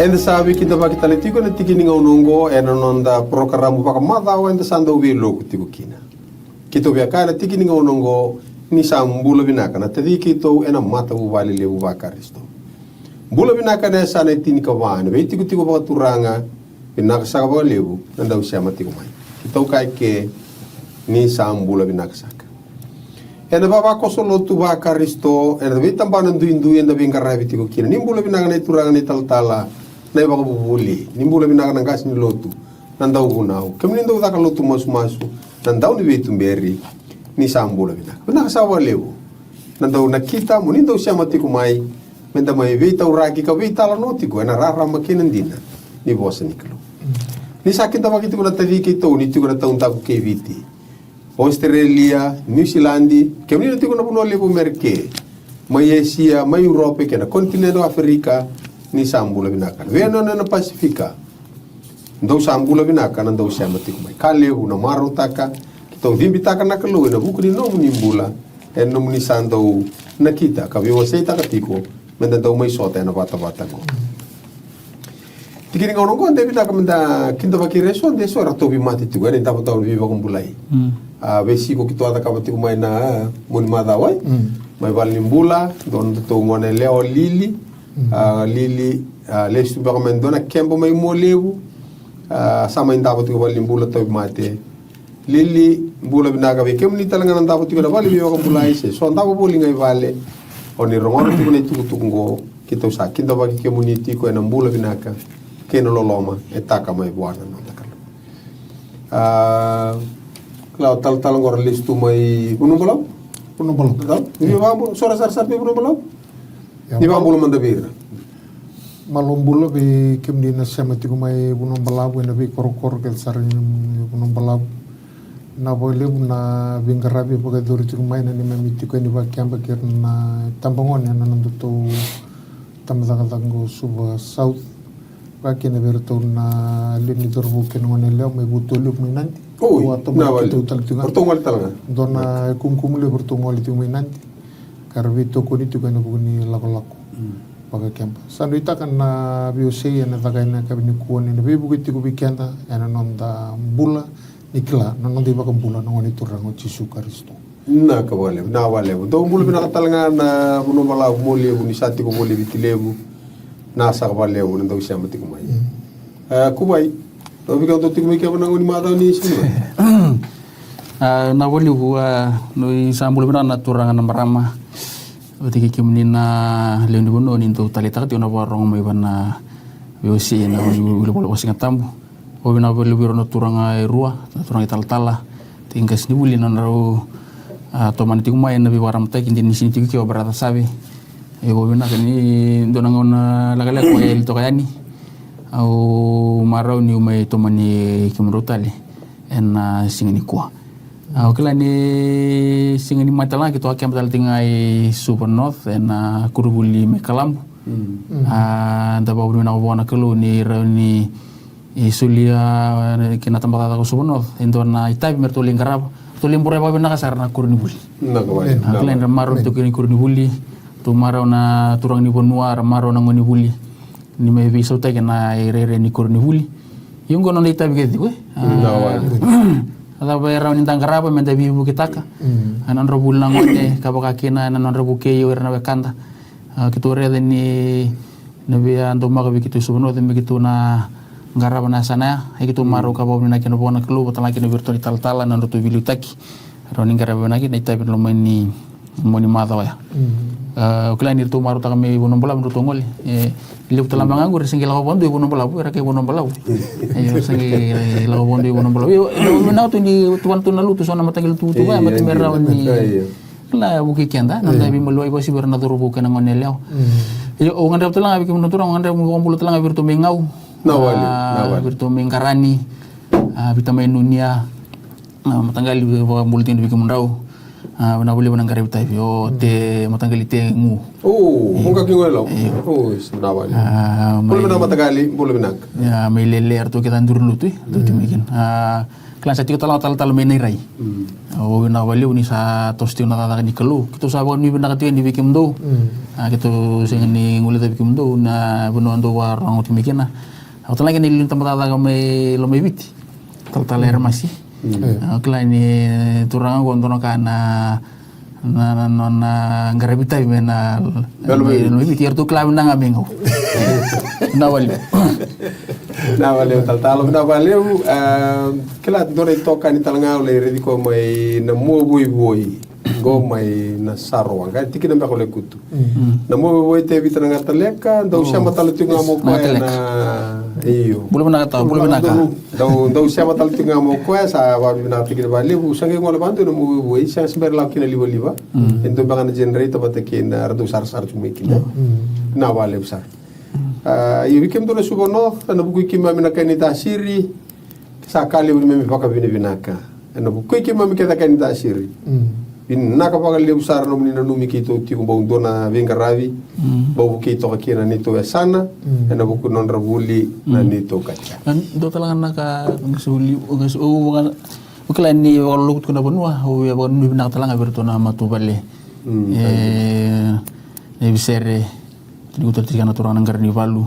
Enda sabi kita bakitalitiko na tikini nga unongo nonda programa pakamata o enda sanda uwi loko tiko kina. Kito biakana tikini nga unongo ni sa mbula binaka na tadi kito mata uwali le uwakaristo. Mbula binaka na sana itini kawane be tiko tiko bakaturanga binaka saka baka lebu nanda usiama tiko mai. Kito kai ke ni sa mbula binaka saka. Ena baba kosolo tu bakaristo ena be tambanan duindu enda bingarabi tiko kina. Ni mbula binaka na ituranga ni taltala na iba kabubuli, nimbula binaka ng gas ni lotu, nandaw gunaw. Kami nindaw taka lotu masu-masu, nandaw ni Betumberi, ni Sambula binaka. Binakasawa lewo. Nandaw nakita mo, nindaw siya matikumay, menda may vita uraki ka vita la notiko, na raramakinan din na, ni Bosa Niklo. Ni sa akin tawag ito ko na tali kito, nito ko na taong tago kay Viti. Australia, New Zealand, kami nito ko na puno lewo merke, may Asia, may Europe, kaya na kontinento Afrika, ni Sambula binaka. Veno na Pasifika. Ndaw Sambula binaka nandaw siya matikumay. Kalehu na marutaka. Kito vimbitaka na kaluwi na buku ni nomu ni mbula. Nomu ni sandaw nakita. Kabiwa sa ita katiko. Menda daw may sota na bata-bata ko. Tikining ono ko ande binaka menda kinta bakireso ande so ratobi mati tigo. Ene dapat taon viva kumbulay. Besi ko kito ata kabatikumay na muni madaway. May bal ni mbula. Doon tutungone leo lili. Lili lestu baka mendona kempo may molewu sama yung dapat ko bali mbula tayo mate lili mbula binaga be kemni talaga nang dapat ko na bali biyo ka mbula ise so ang dapat buli ngay vale o ni rongon ko na itutungo kita sa kinda bagi community ko na mbula binaga kenololoma etaka may buwana no takalo klaw tal ngor lestu may punong balaw ni ba mo sora sar may punong balaw ni ba bulo mandabir malumbula be kemdi na semati kumay bunong balaw na be korokor kel sarin bunong balaw na bole na bingarabi baga doriti kumay na ni mamiti ko ni ba kyamba ker na tambangon na nanduto tamazangatango suba south ba kina berto na lini dorbu ken ngone lew may butuluk may nanti na wali bertungol talaga dona kumkumule bertungol itu may nanti karbi to kuni tu kana bugni lako paga kempa sandu ita kana biose na taga na kabini kuone na bibu kiti kubikenda ana nonda bula nikla na nonda iba bula na ngoni turango Jesu Kristo na kawale na wale do bula binakatalanga na buno mala moli ni sati ko moli bitilebu na sa kawale na do siya mati kumay kubay do bigyan do tigmay ka na ngoni mata ni sino na wali huwa no isambul bina na turangan na marama otiki kimni na lendi bono ninto talita ti ona warong may bana yosi na wili wala wasinga tambu o bina wili biro na turanga rua na turanga taltala tingkas ni wili na ro to man ti kumay na biwaram ta kindi ni sini ti ko barata sabi e bo bina ni donang ona lagala ko el to kayani au maraw ni umay to mani kimrotali en singini kwa kala ni singani matala gitu akem tal tingai super north na kurubuli me kalambu da bawu na wana kalo ni rauni isulia kina tambata ko super north indona itai merto lingkarab to limbure ba na kasar na kurunibuli na kawai kala ni maro to kini kurunibuli to maro na turang ni bonua maro na ngonibuli ni me biso ta na rere ni kurunibuli yung gono na itai gedi we ada bayar rawan intang karaba menda bibu kitaka anan robul nangote kabaka kina anan robu keyo erna bekanda kitore deni nabi ando maga bikitu subuno dem bikitu na garaba na sana ikitu maru kabaw na kino bona klu batala kino virtual tal nan rotu bilutaki ronin garaba na kina itai lo mani moni mata ya kula ni tu maru ta kami bonom bola menurut ngol liu telam nganggur singgil lawa bondo bonom bola bu rake bonom bola ayo singgil lawa bondo bonom bola yo menau tu di tuan tu nalu tu sona matagil tu ba mati merau ni la buki kenda nanda bi meloi bosi berna turu bukan ngone leo yo o ngandap telang abi menurut orang ngandap ngombul telang abi tu mengau nawali bertu mengkarani abi tamai nunia matanggal bulletin bi kemundau na boleh nang garib tai o te matanggali te ngu Hongga kingoelo. Nawali. Boleh na matagali, boleh nak. Ya may leler to kita ndur lutu tu timikin. Kelas satu kita tal menai rai. O na wali uni sa tosti na tata ni kelu. Kita sabawan mi benda katu ni bikim do. Kita sing ni ngulit bikim do na bunuan do warang timikin na. Atau lagi ni lintam tata kami lo mebiti. Tal air masih. Kela ni turang kontono kana na garabita mena lo mebiti ertu kela nang amengo. Na wali. Na valeu tal na valeu kila dore toka ni talanga le redi ko mai na mo boi go mai na sarwa ga tikina ba ko le kutu na mo boi te vitana ngata leka do chama tal tinga mo ko na iyo Boleh menaka do chama tal tinga mo ko sa va bina tikina ba le bu sange ngol bantu na mo boi sa sber la kina liva ento ba na generate ba te kina rado sar chumekina na valeu sar Iwi kem dona subono na buku kima mina kani tasiri sakali uni memi paka vini vinaka na buku kima mi keta kani tasiri vinaka paka le usara no menina numi kito tiku bau dona venga ravi bau kito kakina nito ya sana na buku non rabuli na nito kaca do talangan naka ngasuli bukan ni walau kuna benua o ya bon mi nak talanga bertona matu bale bisere Jadi utar tiga natural nanggar ni valu.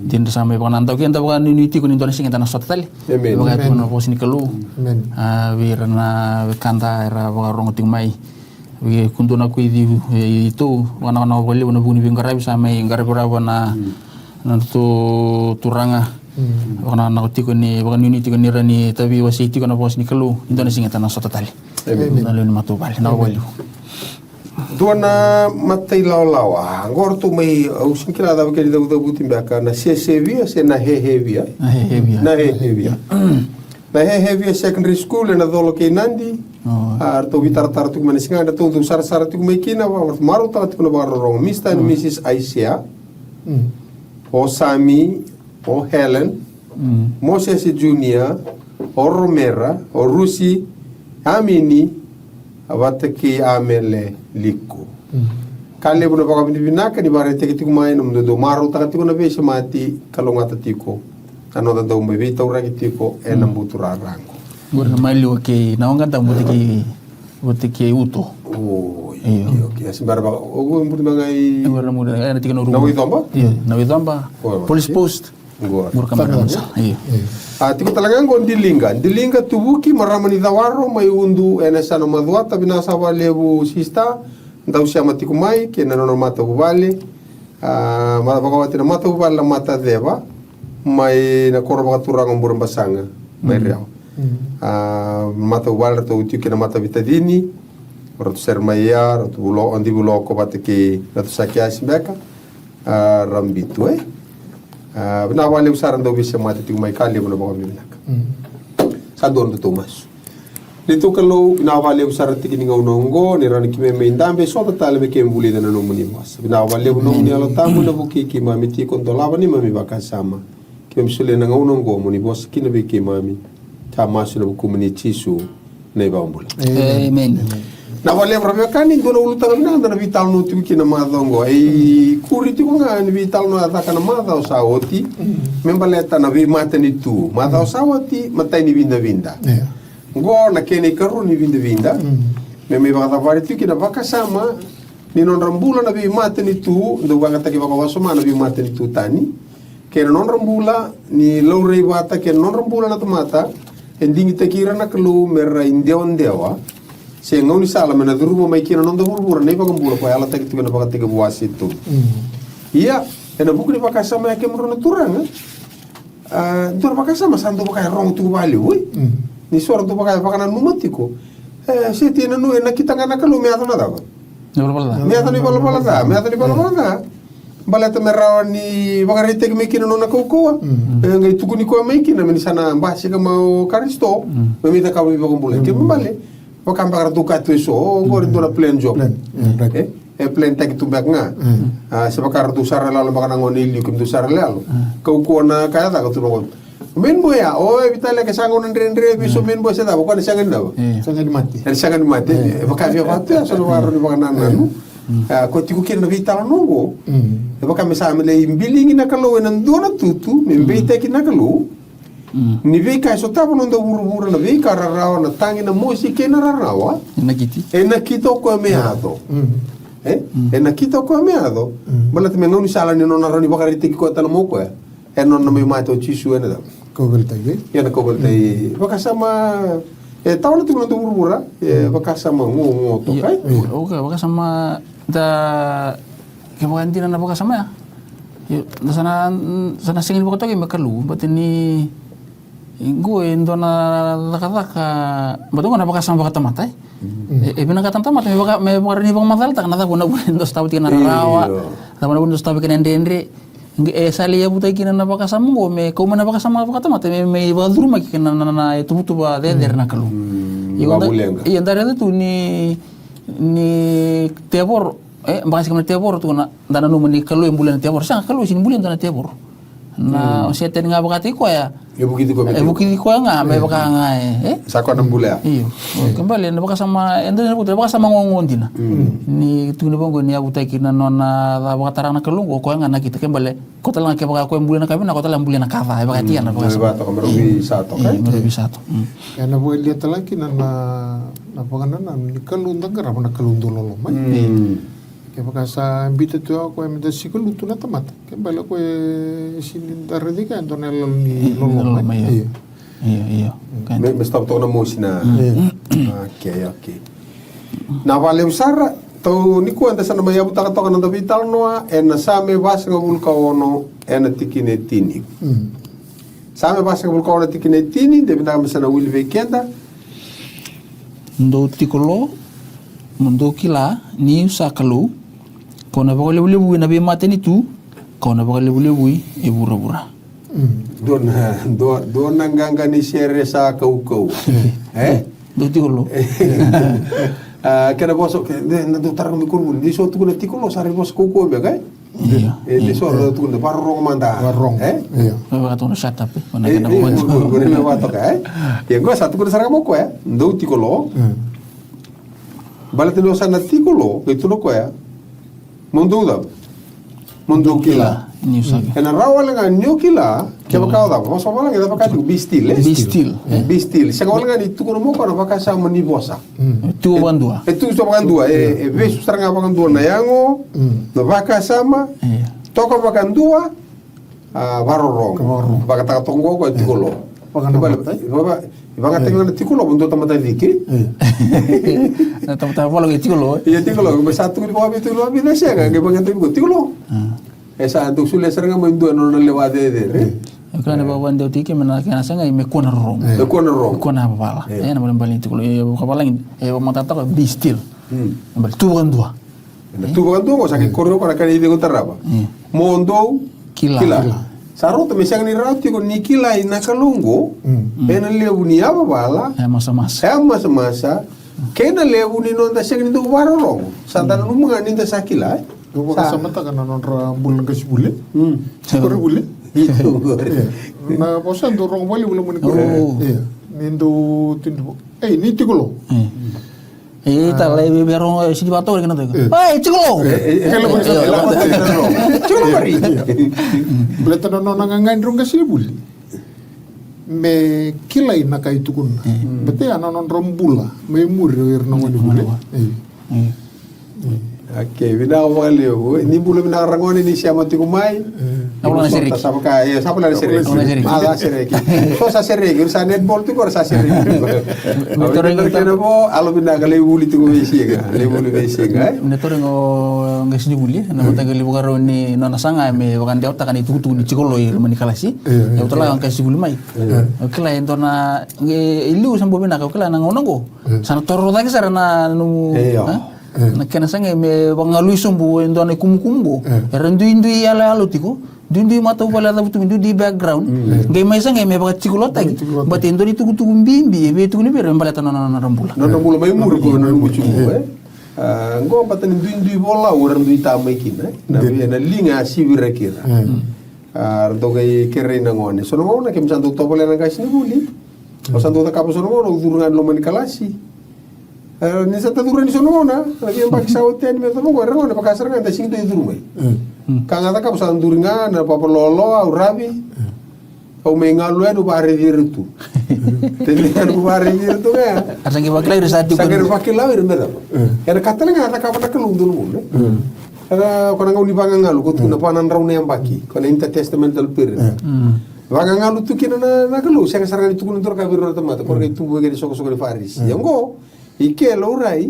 Jadi sampai pakan antau kian tahu kan ini tiku ni tuan sing tanah satu tali. Bagai tuan pos ni kelu. Wirna kanta era bagai orang ting mai. Bagai kuntun aku itu wana boleh wana buni bingkarai sampai nggar berapa na tu turanga. Bagai anak tiku ni bagai ini tiku ni rani tapi wasi tiku na pos ni kelu. Tuan sing tanah satu tali. Lalu ni matu balik. Nak boleh. Dona matei lawa agora tu mai o sinkira da que da butim baka na CCV se na hevia na hevia secondary school na dolo ke nandi to vitar tu manisnga da tu sar tu mekina maru ta tu na barro Mr. and Mrs. Aisia o Sami o Helen Moses Junior o Romera o Rusi Amini awate ki amele liko kale buna baka binaka ni bare te kitu mai no do maru ta kitu na vese mati kalonga tatiko ano da do me vita ura kitiko e na mutura rango gurna mali ke na onga da mutiki uto okay asi barba o mbuti bangai gurna muda na tikino ru na witomba na witomba police post gurka maransa Tiko talaga ngo ndilinga tubuki maramani dawaro mai undu enesano maduata binasa lebu sista ndau siama tiku mai ke nanono mata buvale mata bakawati na mata buvale la mata deva mai na koro bakaturanga mbura basanga mai real mata buvale to tiki na mata vitadini ratu sermaya ratu bulo andi bulo ko batiki ratu sakiasi beka rambitu na wale usaran do bisa mati tiu mai kali bona bawa milaka sa don do Thomas nito kalau na wale usaran tiki ninga unongo ni rani kime me ndambe so tale me kem buli na no muni mas na wale unongo ni alo tamu na buki ki mami ti kontolava ni mami bakasama kem sule na unongo muni bos kina be ki mami ta masu na buku muni tisu na ibambula amen na wale proprio kani dona ulutang na na vital no tu kina madongo ai kuri tu nga ni vital no ataka na madao saoti membaleta na vi matani tu madao saoti matai ni vinda go na kene karu ni vinda me baka vari tu kina baka sama ni non rambula na vi matani tu ndo baka taki baka wasoma na vi matani tu tani kena non rambula ni lore bata kena non rambula na tomata endingi takira na kelu merra indewa se ngau ni sala mena duru mai kina non da burbura nei pagam bula ko ala tak tu na pagati ke buasi tu iya ena buku ni pakasama ya kemro na turanga tur pakasama santo pakai rong tu bali oi ni sora tu pakai pakana numatiko se tiene nu ena kita ngana kalu me atana da me atani bala da baleta merawa ni bagarite ke mekina nona koko ngai tukuni ko mekina meni sana mbasi ka mau karisto me mita ka bi pagam bula ke mbale Wakam bakar tukat tu so, gor itu na plan job. Plan tak itu bag nga. Sebakar tu sara lalu bakar ngon ilyu kim tu sara lalu. Kau kuana kaya tak tu ngon. Men boya, vitale ke sango ndre biso men boya seda ko ni sangan daw. Sangat mati. El sangan mate, baka via watu ya solo waro ni baka nanu. Ko tiku kira na vitala nongo. Baka mesame le imbilingi na kalo en ndona tutu, membeite ki na kalo. Ni vei kai so tapa no buru na vei ka rarawa na tangi na mosi ke na rarawa. Na kito ko meado. Na kito ko meado. Malat me ngoni sala ni nona rani baka rite ko tana moko ya. Non na me mato chisu ena da. Ko beltai. Ya na ko beltai. Baka sama tahu tu nanti buru baka sama ngo to kai. Okay, baka sama da kebanti na baka sama ya. Sana singin baka to ke makalu, but ni gue indona laka betul kan apakah sama kata matai bina kata matai me baka ni bang matal tak nata guna dos tahu tina rawa tahu guna dos tahu kena dendre sali ya butai kina apakah sama gue me kau mana apakah sama kata matai me badur maki kena nana itu butuh bah der nakalu iya dari itu ni tiapor bahas kemana tiapor tu na dana numani kalau yang bulan tiapor sang kalau sini bulan dana tiapor na saya tadi ngapa kata iko ya bukiti ko nga may baka nga sako ng bula iyo kembali na baka sama endo na putra baka sama ngongondi na ni tuni bongo ni abutay kina nona baka tarang na kalungo ko nga nakita kembali ko talang ke baka ko yung bulan na kami na ko talang bulan na kava baka tiyan na baka sama merugi satu kan merugi satu ya na boleh lihat lagi na baka na kalundang garap na kalundolo mai kaya baka sa ambito tu ako ay medasiko luto na tamat kaya bala ko sinindar di ka ito na ni lolo iya iya may stop to na mo sina okay na vale usara to ni ko anta sana mayabu ta ka na vital noa en same bas nga bulka ono en tikine tini same bas nga bulka ono tikine tini de bina sana wil weekenda ndo tikolo mundo kila ni usakalu kau na baka lebu-lebu na biya mati nitu kau na baka lebu-lebu bura-bura doon nangganga ni sere sa kau-kau do tikolo kena boso na do tarang mi kurun di so tu na tikolo sare bos kau-kau be kai di so tu na parong manda iya baka to na shut up mana kana buat gure na wato kai ya gua satu kuna sarang mo ko do tikolo balatino sa na tikolo itu no ko Munduda, mundukila. Kena rawal nga nyukila, kaya baka da, mas wala nga baka du bistil, bistil. Sa wala nga itu kuno mo ko na baka sa manibosa. Tu bandua. Tu so bandua, besu saranga bandua na yango, na baka sama, toko baka ndua, barorong. Baka ta tongo ko tikulo. Baka tinggal na tikulo bundo tamata viki. Tamata wala tikulo. Iya tikulo, satu ko abi tikulo abi na siya nga baka tikulo. Esa antuk sule seranga mo indu no lewade de. Kana ba wande tiki mena kana sanga me kona rong. Kona bala. Na mo bali tikulo ko balang mata ta bistil. Mbal tu bandua. Tu bandua ko sakit korro para kali de kontaraba. Mondo kila. Saro to mesang ni rati ko ni kila ina kalungo. Pena lebu ni aba bala. Masa. Kena lebu ni nonda sing ni do barorong. Santan lu mga ninda sakila. Gua sama tak kan nonra bulan ke sebulan. Sekor bulan. Itu. Na posan dorong bali bulan mun ko. Iya. Nindo tindu. Ni tikulo. Talai berong sini bato kan tu. Tikulo. Tikulo mari. Beleta nona ngangan rong ke sebuli. Me kilai na kai tukun. Bete ana non rombula. Me murir na wani bule. Oke, bina walio. Ni bulu bina rangoni ni siapa tu kumai. Apa nak serik? Siapa nak serik? Ada serik. So sa serik, sa netball tu kor sa serik. Motor yang kita bo, alo bina kali buli tu kumisi ga. Le buli kumisi ga. Motor yang ngas ni buli, na mata kali bukaro ni nona sanga me bakan dia takan itu tu ni cikolo ir mani kalasi. Ya utala ang kasi buli mai. Kala ento na ilu sambo bina ka kala nang onongo. Sana toro lagi sarana nu. Na kena sanga me bangalu sumbu endo na kumukumbo. Rendu indui ala tiko. Dundi mata wala da butu di background. Gay mai sanga me baka cikolo tagi. But endo ni tuku bimbi be tuku ni be rembala tanana rambula. Na rambula mai mur ko na muchu ngo patan dundi bola orang duita mai kina. Na be na linga sibira kira. Dogai kere na ngone. Sono ngona kem santo topole na guys ni buli. O santo ta kapo sono ngona udurungan lo mani kalasi. Ni sa ta durani sono ngona. Lagi yang paksa hotel me tamo ngora ngona pakasar kan ta sing to idurumai. Kanga ta kapo san duringan na papa lolo au rabi. Au mengalu anu bare virtu. Teni anu bare virtu ya. Asang ki bakla iri satu Sagar pakila ir meda. Era katala ngata kapo na kelundul mun. Era kona ngau libanga ngalu ko tuna panan rauna yang baki kona intertestamental period. Banga ngalu tu kina na kalu sanga sarang itu kun tur kabir na tamata ko itu bagi soko-soko di faris. Yang go ike lo rai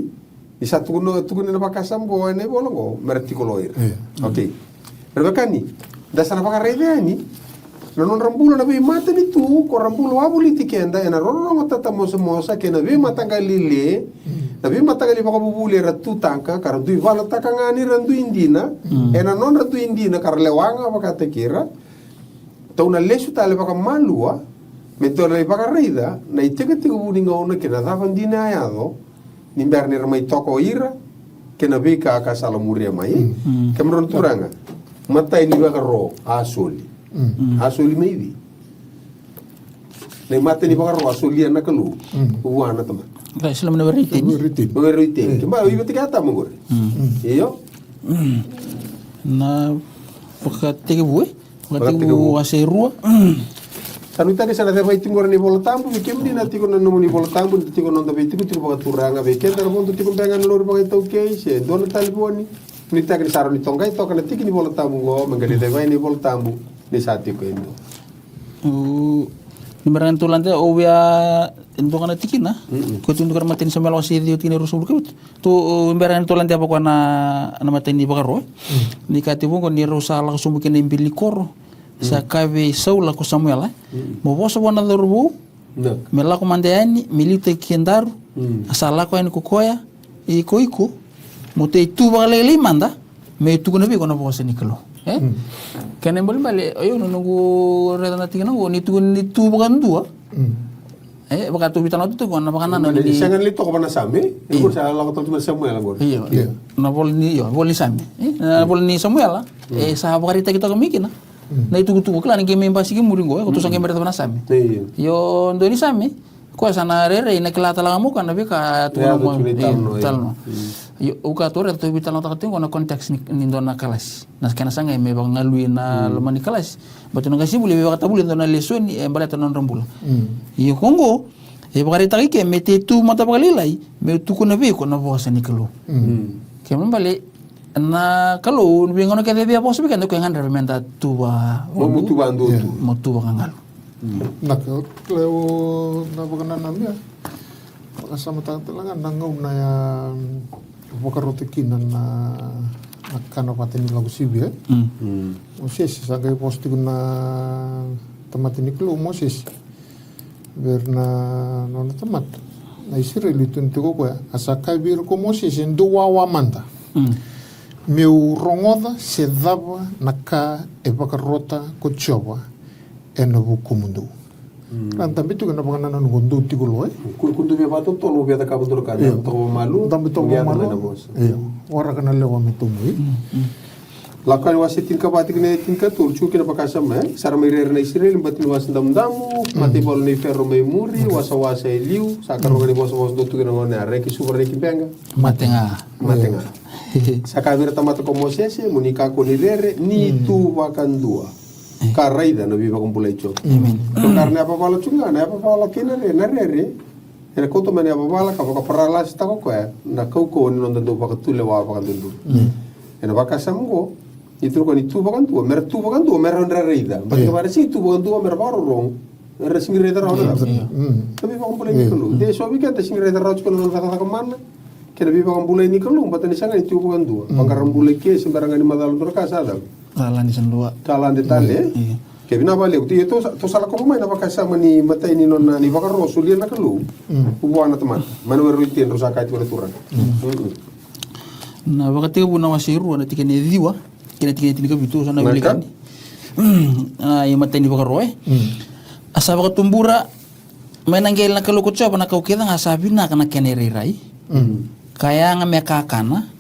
di satu kun na pakasam go ene bolong go merti ko loir. Oke. Berbekani dasar apa karena ini non rambulo na be mata ni tu ko rambulo abuli tikenda ena rono tata mosa kena be mata galile na be mata gali pakabubuli ratu tangka kar dui vala takangani randu indina ena non randu indina kar lewanga pakate kira tau na lesu tale pakamalua metore le pakareida na iteke tiku buninga ona kena davan dina ayado nimberne ramai toko ira kena be ka salamuria mai kemron turanga mata ini bakaro asoli asoli maybe na mata ni bakaro asoli na kalu uwana tama Kaya sila mo na beritin. Beritin. Kemba ibu tiga kata mengor. Iyo. Na pagkatiga buhay. Pagkatiga buhay kasi rua. Sanu tadi sana saya itu ngor ni bola tambu, bikin di nanti kono nemu ni bola tambu, nanti kono nonton itu tiru baga turanga, bikin dari pun tu pengen lor baga itu case, dona talibu ni. Ni tak ni saron ni tongkai, tokan nanti kini bola tambu go, menggadi dewa ni bola tambu ni saat itu indo. Nimbaran tulan te obya ento kana tikina ko tundu kar matin sa melo si dio tini rusul ko to nimbaran tulan te apa ko na matin ni bakaro ni katibu ko ni rosa la sumukin ni bilikor sa kave saula ko samuela mo boso wana dorbu mela ko mandeani milite kendar asala ko en ko koya i ko iko mo te tu bagale manda me tu ko na bi ko na boso ni kalo kena boleh balik ayo nunggu reta nanti kena ni tu bukan dua bakat tu bitan tu kan apa kanan ni sangat lihat kau mana sami ikut saya lakukan tu cuma Samuel anggur iya na boleh ni boleh sami na boleh ni Samuel sahabat kita kita kemikin na itu tu bukan ni game pasti game muring gue tu sangat mereka mana sami yo ndo ni sami ko sana rere ina kelata lang mo kan nabi ka tu mo talno yo uka tu reta tu bitan tak tu na konteks ni ndo na kelas nas kana sanga me bang ngalui na lemani kelas batu ngasi boleh be kata boleh ndo na leson e balata non rambula yo kongo e bagari taki ke mete tu mata bagalilai me tu ko nabi ko na bosa ni kelo ke bale na kalau bi ngono ke be bosa be kan ko ngan rementa tu ba mo tu ba ndo tu mo tu ba ngal nak leo na bagana namia sama tatalangan nangau na ya pakarotikinan na nakano pateni lagu sibi Moses sagai posti na tamatini klo Moses berna nona tamat na Israel itu ko ya asakai bir ko Moses ndo wawa manda meu rongoda se dava naka e pakarota ko choba eno buku mundu. Kan tambi tu kena penganan gondu tikulo kundu be batu tolo be ta kabur kan to malu tambi to malu iya ora kana lewa mitumi lakan wasitin ka batik ne tin ka tur chu kena pakasam sar mirer na Israel batin was damu mati bol ni ferro me muri wasa eliu sakaro ni bos do tu kena ngone areki super reki benga matenga sakavira tamata ko Moses munika ko ni rere ni tu wakan dua karaida na viva con pulecho karne apa bala chunga na apa bala kinere na rere era koto mani apa bala ka ka parala sta ko na ko ni non do pa tule wa pa kandu ena baka samgo itu ko ni tu pa kandu mer tu pa kandu mer on reida ba ke barasi tu pa kandu mer baro rong era singre da ro tapi pa con pulecho de so vi que te singre da ro ko non fa ka man que na viva con pulecho ni ko batani sanga itu pa kandu pangaram puleke sembarangan ni madal do ka sada Kalan di sendua. Kalan di tali. Kevin apa lagi? Itu salah kau main apa kasih sama ni mata ini nona ni bakar rosulian nak lu. Buana teman. Mana berutin rosak itu beraturan. Na wakati ko na wasiru na tikene diwa. Kina tikene bitu sana belikan. Yung mata ini bakar roe. Asa baka tumbura may nanggel na kalukot siya pa nakaukitan nga sabi na kanakyaneriray. Kaya nga may kakana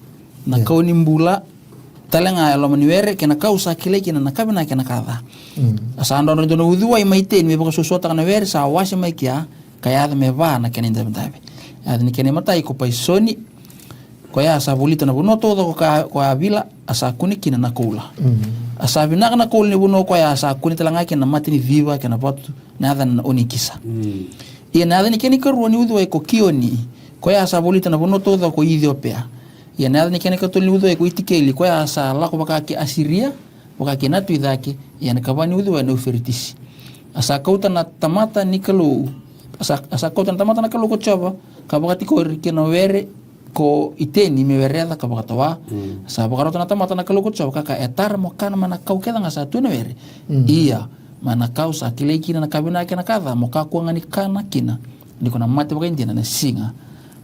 na kaunimbula talenga lo maniwere kena kausa kile kena nakabina kena kada asa ando ndo no udua i maite me baka susota kana were sa wase mai kia kaya me va na kena inda mtabe ad ni kena mata iko paisoni ko ya sa bolita na bono todo ko avila asa kuni kina na kula asa bina na kula ni bono ko ya asa kuni talanga kena mati ni viva kena patu nada na onikisa ia nada ni kena ko ni udua ko kioni ko ya sa bolita na bono todo ko Ethiopia ia nada ni kena ko tuli udua ko itikeli ko ya sa la ko baka ki Asiria baka ki natu idaki ia na kabani udua no fertisi asa kauta na tamata ni kalu asa kauta na tamata na kalu ko chava kabaka ko kena were ko iteni me vereda ka baka tawa sa baka rota na tamata na kalu ko chava kaka etar mo kana mana kau keda ngasa tu ne were ia mana kau sa kile kina na kabina kena kada mo ka ko ngani kana kina ndiko na mate baka indina na singa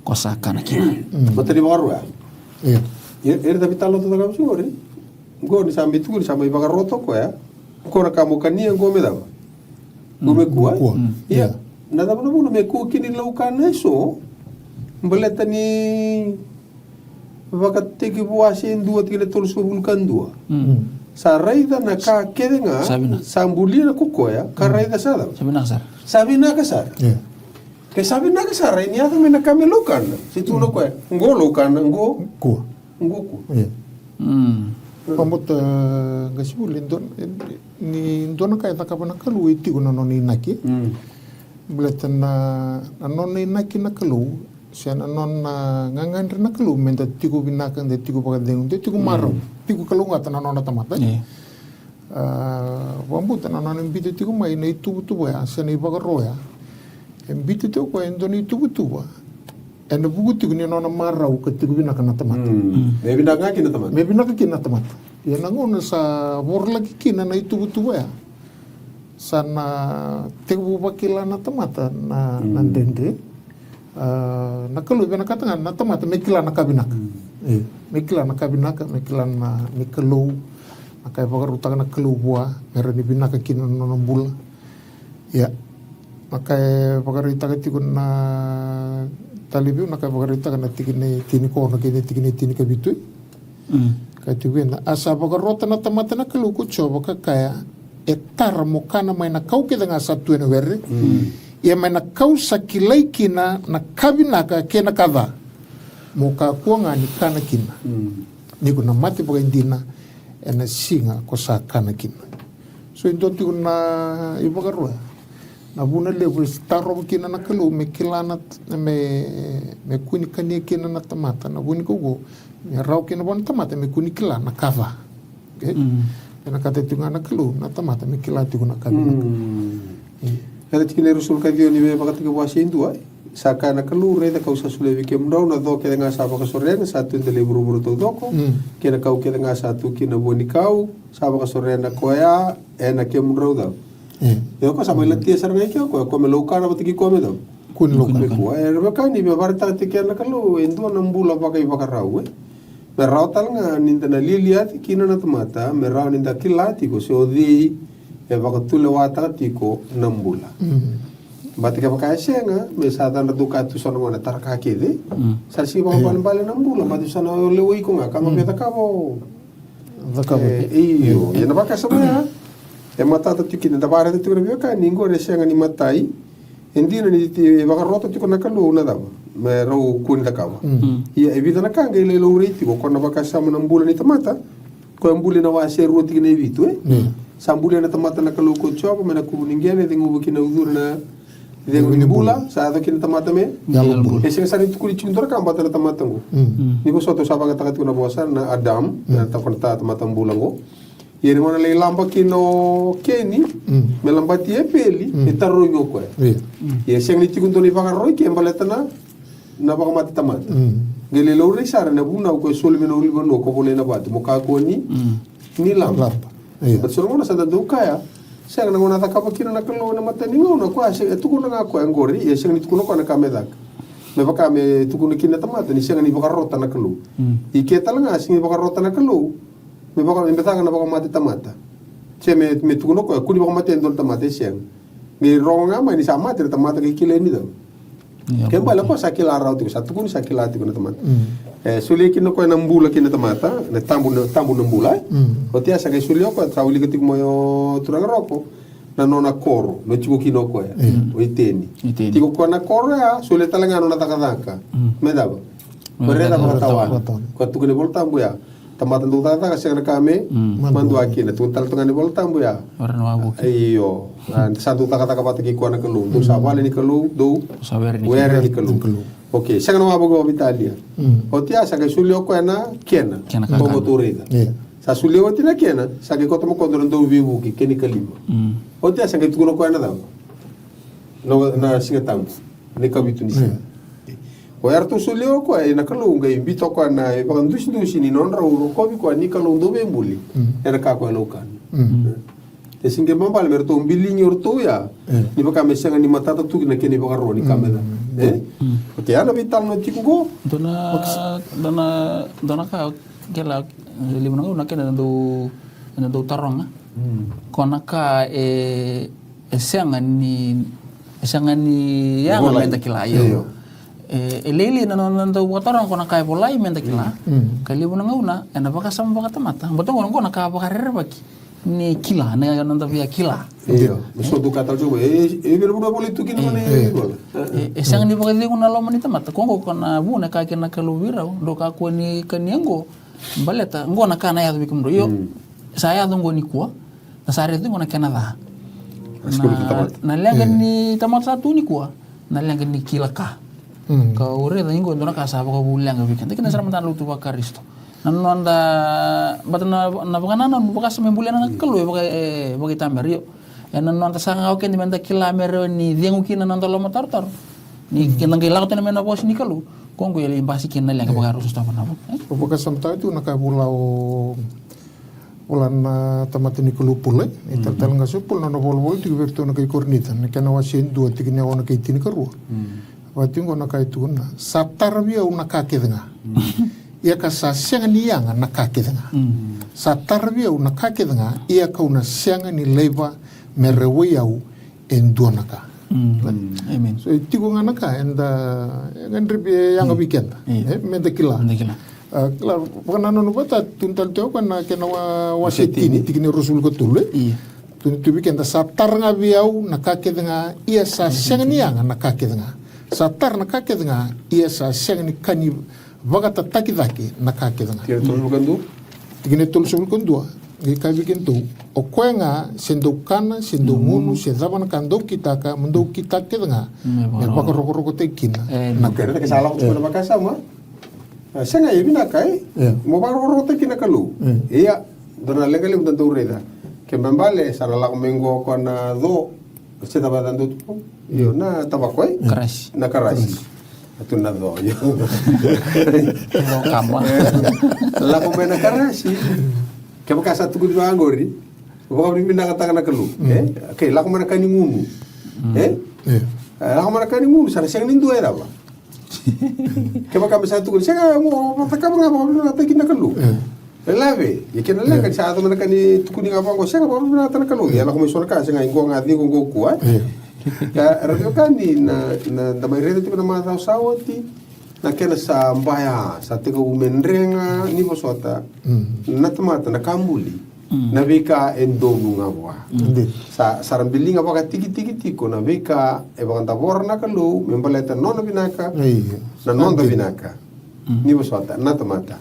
ko sa kana kina materi baru Iya. Era tapi talo tu takam sore. Go ni sambil tu ni sambil bakar roto ko ya. Ko na kamu kania go me dava. Go me kuai. Iya. Nada mana me ku kini laukan eso. Beleta ni bakat teki buasi dua tiga tolus vulkan dua. Sa raida na ka kedenga sambulia na kuko ya. Ka raida sada. Sabina kasar. Iya. Ke sabina kasar ini ada mena kami laukan. Situ no ko. Go laukan go Kuah. Ngoku. Iya. Pamot gasibul ni ndona kaya takapana kalu iti ko noni naki. Belatan na noni naki na kalu siya non ngangan na kalu menta tiku binakan de tiku pagdeng de tiku maro tiku kalu ngata na nona tamata. Pamot na noni bito tiku mai na itu ya siya na ibagaro ya. Bito tiku ko endoni itu ena buku tiku ni nona marau ke tiku bina kana tamata. Me bina ngaki na tamata. Me bina kina tamata. Ya nangona sa bor lagi kina na itu ya. Sana tiku bakila na tamata na nandende. Na kalu bina katanga na tamata me kila na kabinaka. Me kila na kabinaka, me kila na me kalu. Na kaya pagaruta na kalu bua, mera ni bina kina nona bula. Ya. Makaya pagarita tiku na talibiu na kaya pagarita kana tikini tini ko na kini tini kabitu kaya tiku na asa pagarota na tamata na kaluku choba ka kaya etar mo kana may na kau kita nga sa tuwe na were ia may na kau sa kilay kina na kabina ka kena kada mo ka kuwa nga ni kana kina ni ko na mati paga hindi na ena singa ko sa kana kina so ito tiku na ipagarua na buna levo staro kina na kalu me kilana me kuni kania kina na tamata na buni kogo me rau kina bon tamata me kuni kila na kava okay na kata tunga na kalu na tamata me kila tu na kava Kada tikine rusul ka dio ni me bakati ka wasi indu ai saka na kalu re da kausa sulevi ke mdau na do ke nga sa baka sorena satu ndele buru to doko ke na kau ke nga satu kina buni kau sa baka sorena koya ena ke mdau da eu ko sama latia sarngai ke ko me lokana batiki ko me do kun lokana ko er bakani me barta tike na kalu endo na mbula bakai bakarau me rau tal nga ninda na liliati kina na tamata me rau ninda kilati ko so di e bakatule wata tiko na mbula batike bakai senga me sa tan duka tu sono na tarka kede sa si ba bale na mbula matu sana lewi ko nga kama me takabo iyo yana baka sama e matata tiki na dabara te tura bioka ningo re senga ni matai endina ni te bakarota tiko na kalu na daba me rau kuni da kawa ia e vida na kanga ile lo reiti ko na baka sama na mbula ni tamata ko mbula na wase roti ni vitu sa mbula na tamata na kalu ko chopa me na kubuningene de ngubu kina udura na de mbula sa do kina tamata me e senga sa ni tukuli chindora ka mbata na tamata ngo ni ko soto sa baka takati na bosa na adam na takonta tamata mbula ngo Yeri mana le lamba kino keni, me lamba tie peli, etaru yoko ya. Ye seng ni tikun toni baka roi ke embaleta na baka mati tamat. Gele lo re sara na buna ko sol me no ribo no ko bole na bati mo ka ko ni lamba. But so mona sa da duka ya. Seng na ngona ta ka pakina na kalo na mata ni ngona ko ase tukun na ko ngori, ye seng ni tukun ko na kamedak. Me baka me tukun kina tamat ni seng ni baka rota na kalo. Ike talanga sing baka rota na kalo. Me baka imbetanga na baka mati tamata. Se me tukuno ko kuni baka mati endol tamata siang. Me ronga ma ni sama ter tamata ke kile ni do. Kembali ko sa kilara tiko sa tukun sa kilati ko na tamata. Suli kino ko na mbula kino tamata, na tambu na mbula. O tia sa kay suli ko trauli ko tiko moyo turang roko. Na nona koro, no tiko kino ko ya. O iteni. Tiko ko na koro ya, suli talaga no natakadaka. Medaba. Mereka mengetawa. Ko tukune volta bu ya. Tamatan tu tata kasi na kami mandu akin tu tal tengah ni volta bu ya. Iyo. Satu taka pataki ko na kalu. Tu sabale ni kalu do. Were ni kalu. Okay, sa kana mabago Italia. O tia sa kay sulyo ko na kena. Bogo turida. Sa sulyo ko tina kena, sa kay ko tomo ko do vivu ki keni kalima. O tia sa kay tukuno ko na daw. No na singatam. Ni kabitu ni sa. O ertu sulio ko na kalunga imbito ko na ibang dus ni non rauro ko bi ko ni kalunga be mbuli era ka ko lokan e singe mambal merto mbili nyorto ya ni baka mesenga ni matata tu na keni baka ro ni kamera o te ana vital no tiku dona ka gela limu na kena do taronga kona ka senga ni yang menta kilayo lele na nando watarang ko na kay bolay menta kila kali buna ngauna ena baka sama baka tamata botong ko na ka baka rere baki ni kila na nando via kila iyo so do kata jo bero buna boleh tu kini mana sang ni baka le na lo mani tamata ko na buna ka kena kalu wirau do ka ko ni kaniengo baleta ngo na kana ya bikum do yo saya dongo ni kuwa na sare tu na kana da na lengan ni tamata satu ni kuwa na lengan ni kila ka ka ure da ingo ndona ka sa ba bulang ga weekend kina sara matan lutu ba karisto nan nonda batna na bana non buka sa membulan na kalo ba ba tamer yo nan nonda sa nga ken menta kilometer ni dengu kina nan tolo motor ni kinang kilak na mena bos ni kalo kongo yeli basi kina lang ba rusus ta na buka samta itu na ka bulau ulan tamati ni kulu pulai ital nga supul na bol di verto na kay kornita na kana wasin dua tignya ona kay tin karua watingo na kay tuna satar bia una kakednga ia ka sa senga ni yanga na kakednga satar bia una kakednga ia ka una senga ni leva merewe yau endonaka amen so tigo ngana ka enda ngandri bia yanga weekend menda kila claro kana no bata tuntal teo kana kena wasetini tigni rasul ko tulle tu weekend satar nga biau na kakednga ia sa senga ni yanga na kakednga satar na kakedanga ia sa seng ni kani vagata takidaki na kakedanga tira tolu kandu tigine tolu sul kondua ngi ka bikin tu o koenga sendo kana sendo munu se daban kando kitaka mendo kitakedanga ya baka roko tekina na kere ke sala ko na baka sama senga ibina kai mo ba roko tekina kalu iya dona legali mtanto ureda ke mbale sara la mengo ko na do se taba dando tu yo na tabako keras na keras atun na do yo kama la ko na keras ke baka sa tu gudwa ngori ko ni na kata na kelu ke la ko na kani ngunu la ko na kani ngunu sara seng nindu era ba ke baka sa tu seng mo pataka nga ba na takin na kelu lave ya kena la kan sa to na kani tukuni nga ba ko seng ba na tan kelu ya la ko so na ka seng ngo nga di ngo kuat ya radio kani na damai rede tipo na mata sawati na kena sa mbaya sa teko umendrenga ni bosota na tomata na kambuli na vika endonu ngawa sa sarambili ngawa tiki ko na vika e baganta borna kalu membaleta nona binaka na nonda binaka ni bosota na tomata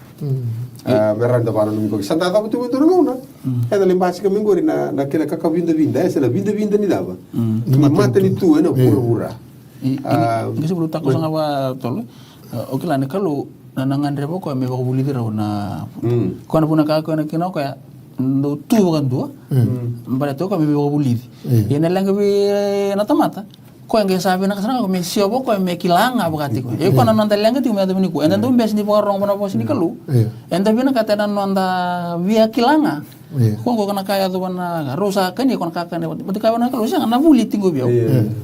meranda bana nungo santa ta butu ngona eda limbasi ka mingori na kena kaka vinda esa na vinda ni dava ni mata ni tu na pura ini sebelum takut sangat wa tol oke lah kalau nanangan repo ko me buli dira na ko na puna ka ko na kino ko ndo tu kan tu mbara to ko me buli yana lang bi na tamata ko yang sabi na kasana ko me siyobo ko me kilanga bakati ko e ko na nanda langa ti me adami ko enda do bes ni porong bona pos ni kalu enda bina kata na nanda via kilanga ko kana kaya do na rosa kan ko na kakane but ka na kalu sa na buli tingo biao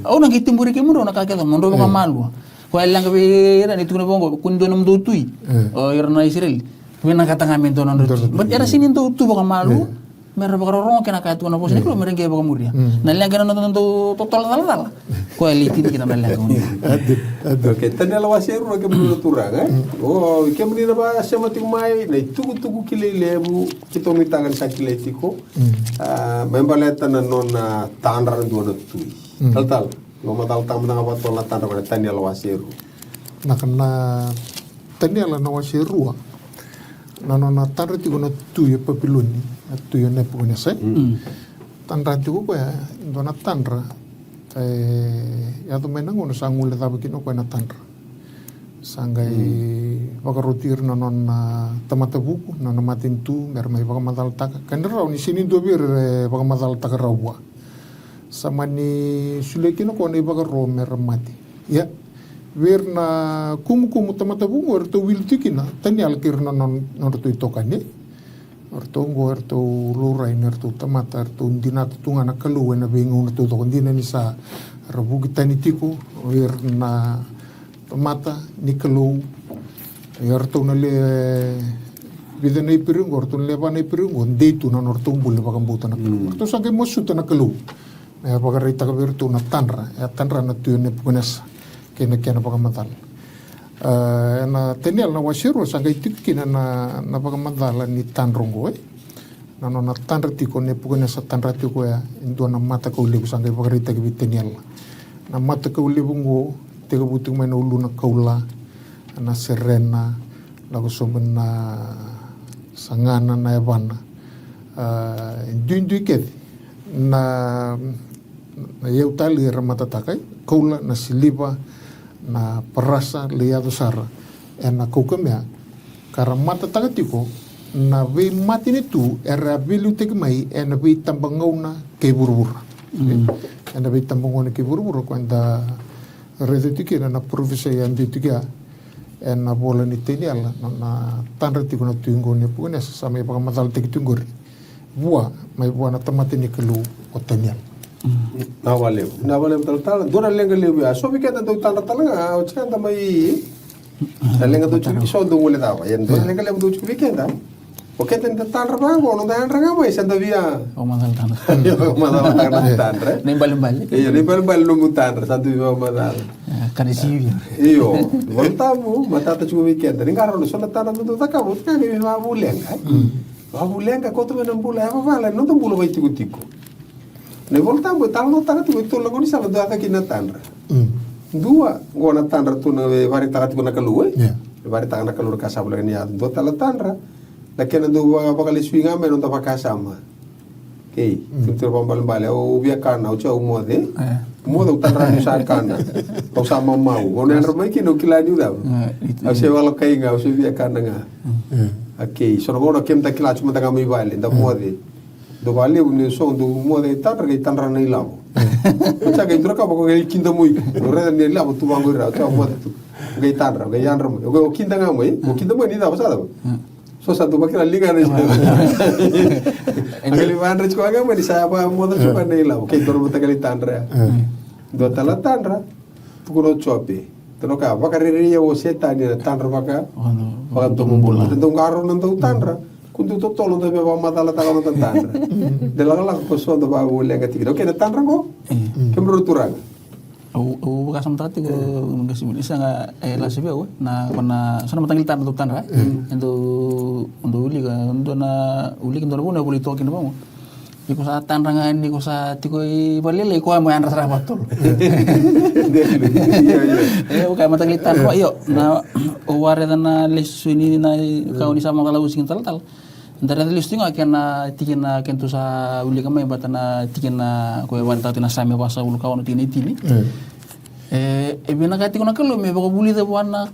au na gitimburi ke mundo na kakela mundo ko malu ko langa bi ra ni tu na bongo kundo nam do tui o irna israel bina kata ngamen do na do but era sinin do tu ko malu Mera bakarorong kena kaya tuan apos ni kalau mereka baga muria. Nalang kena nonton tu total tal. Ko eliti kita nalang kau ni. Oke, tadi ala waseru ke menurut turang oh ke menina ba sama mai na tugu kilelebu kita mitangan sakiletiko membaleta na nona tandra ndo na tui tal ngoma tal tam na apa tol na tandra na tani ala waseru na kana tani ala na waseru na nona tandra tiko na tui papiloni tui na pokoknya sai tandra tiko ko ya ndo na tandra ya tu menang ono sangule tabu kino ko na tandra sangai bakarotir na non tamata buku na matin tu mer mai bakamadal taka kanera ni sini do bir bakamadal taka rawa sama ni sulekino ko ni bakaro mer mati ya wir na kumu tamata buku erto wiltikina tani alkir na non to itokane erto ngo erto lurai erto tamata erto dinat tunga na kalu na bingung erto to kondina ni sa rabu kitani tiko wir na mata ni kalu erto na le vida na ipirungo erto na leva na ipirungo deitu na norto bule bakambuta na kalu erto sa ke mosuta na kalu na bagarita ka virtu na tanra na tu ne punas kena bakamatal na tenial na wasiru sa kai tikina na bakamadala ni tanrongo na no na tanra tiko ne punas sa tanra tiko ya indo na mata ko libu sa kai bagarita ka tenial na mata ko libu ngo tega butung main ulu na kaula na serena lagu soben na sangana na evana duindu ket na yeu tali ramata takai kaula na siliba na perasa liado sara na kaukamea karamata tagatiko na ve matini tu era bilu tekmai na ve tambangauna ke burbura na ve tambangauna ke burbura kwanda redetiki na provinsi yang ditiga na bola ni teniala na tanra tiko na tuingo ne pune sampai pakamatal tiki tunggori buah na tamati ni kelu otenial na wale tal dona lenga lebu ya so bikata do tanra talanga o chanda mai lenga do chiki so do wole dawa yen dona lenga lebu do chiki bikata o keten ta tanra ba go no da andra mai sanda via O madal tanra. yo madal tanra Nem balik. iya ni bal no tanra sanda via madal Kanisi. iyo voltamu matata chiki bikata ngaro no so na tanra do takabu kani ma bulenga Abulenga contra o Nambula, vale, não tem bula vai tico. Ne volta bo tal no taga tu to lagoni sala do ata kina tanra. Dua gona tanra tu na vari taga tu na kalu vari taga na kalu ka sabula ni ad do tala tanra. La kena do bakal swinga me no ta pakasama. Kei, tu te bombal bale o via kana o chau mode. Mode tanra ni sa kana. O sa mamau, gona andra mai kino kila ni da. A se wala kai nga o se via kana nga. Okay, so agora kem ta kila chuma ta kami vale da mode. Do vale un son do mode tanra ke tanra nei lavo. Acha ke troka ko ke kinda muy. Do re nei lavo tu bango ra ta mode tu. Ke tanra ke yanra mo. O kinda nga mo, o kinda mo ni da pasada. So sa do bakira liga nei. Engeli vanra chko aga mo ni sa ba mode chuma nei lavo. Ke do ta ke tanra. Do tala tanra. Pukuro chope. Troka bakariri o seta ni tanra baka. Baka tumumbola. Tentang karo nantau tanra. Kuntu to tolo de beba matala taga nantau tanra. De la ko so do ba wole ga tigro. Ke tanra ko? Ke menurut turang. O kasam tati ko ngasi isa nga la sebe na kona sana matangil tanra to tanra. Endo uli ga endo na uli kendo na buli to kendo mo. Iko sa tanra nga ni ko sa tiko balile ko mo andra sa batol. O kay matangil tanra yo na o ware na lesuni na kauni sama kalau sing tal. Ndara listing akena tikina kentu sa uli kamay batana tikina ko wanta tina sami wasa ulu kawan tini. Bina kati ko nakalo me bako buli de buana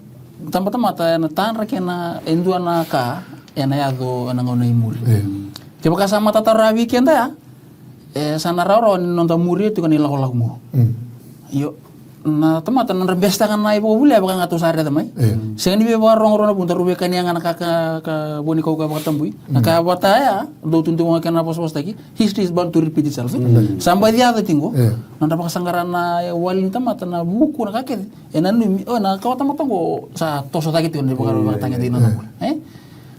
tamata na tanra kena enduana ka ena yago anangona imul. Ke baka sama tata rawi kenda ya. Sana raro nonta muri tu kan ilah olah mo. Yo na tamata na rebesta kan na ibo buli baka ngatu sare tamai. Sengan ibe warong rona punta rube kan yang anak ka boni kau ka baka tambui. Naka bata ya do tuntu kan na pos taki. History is bound to repeat itself. Sampai dia ada tinggo. Nanda baka sanggaran na walin tamata na buku na kaket. Na kau tamata go sa toso taki tu ni baka tangi di nanda.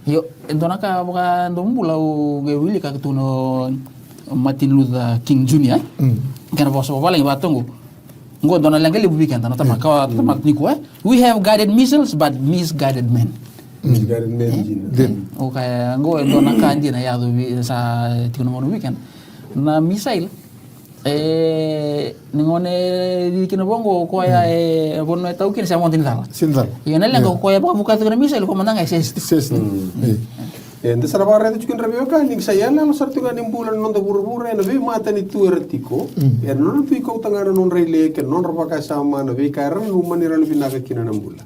Yo, dona ka baka ndombula o ge wili ka tuno Martin Luther King Jr. Kana boso paling batongo. Ngo dona langale weekend na tama ka tama niku we have guided missiles but misguided men. Misguided men. O kaya ngo dona ka ndi na yado sa tino mo weekend na missile ningone di kina bongo ko ya bonno tau kin sa montin sala. Sinzal. Yo na lang ko ya buka tu missile ko manang SS. Ende sara barre tu kin rabio kan ning saya la sartu kan imbulan non da burbura na ve mata ni tu ertiko non tu ko tangara non rele ke non rabaka sama na ve karan nu manira lu binaga kina nambula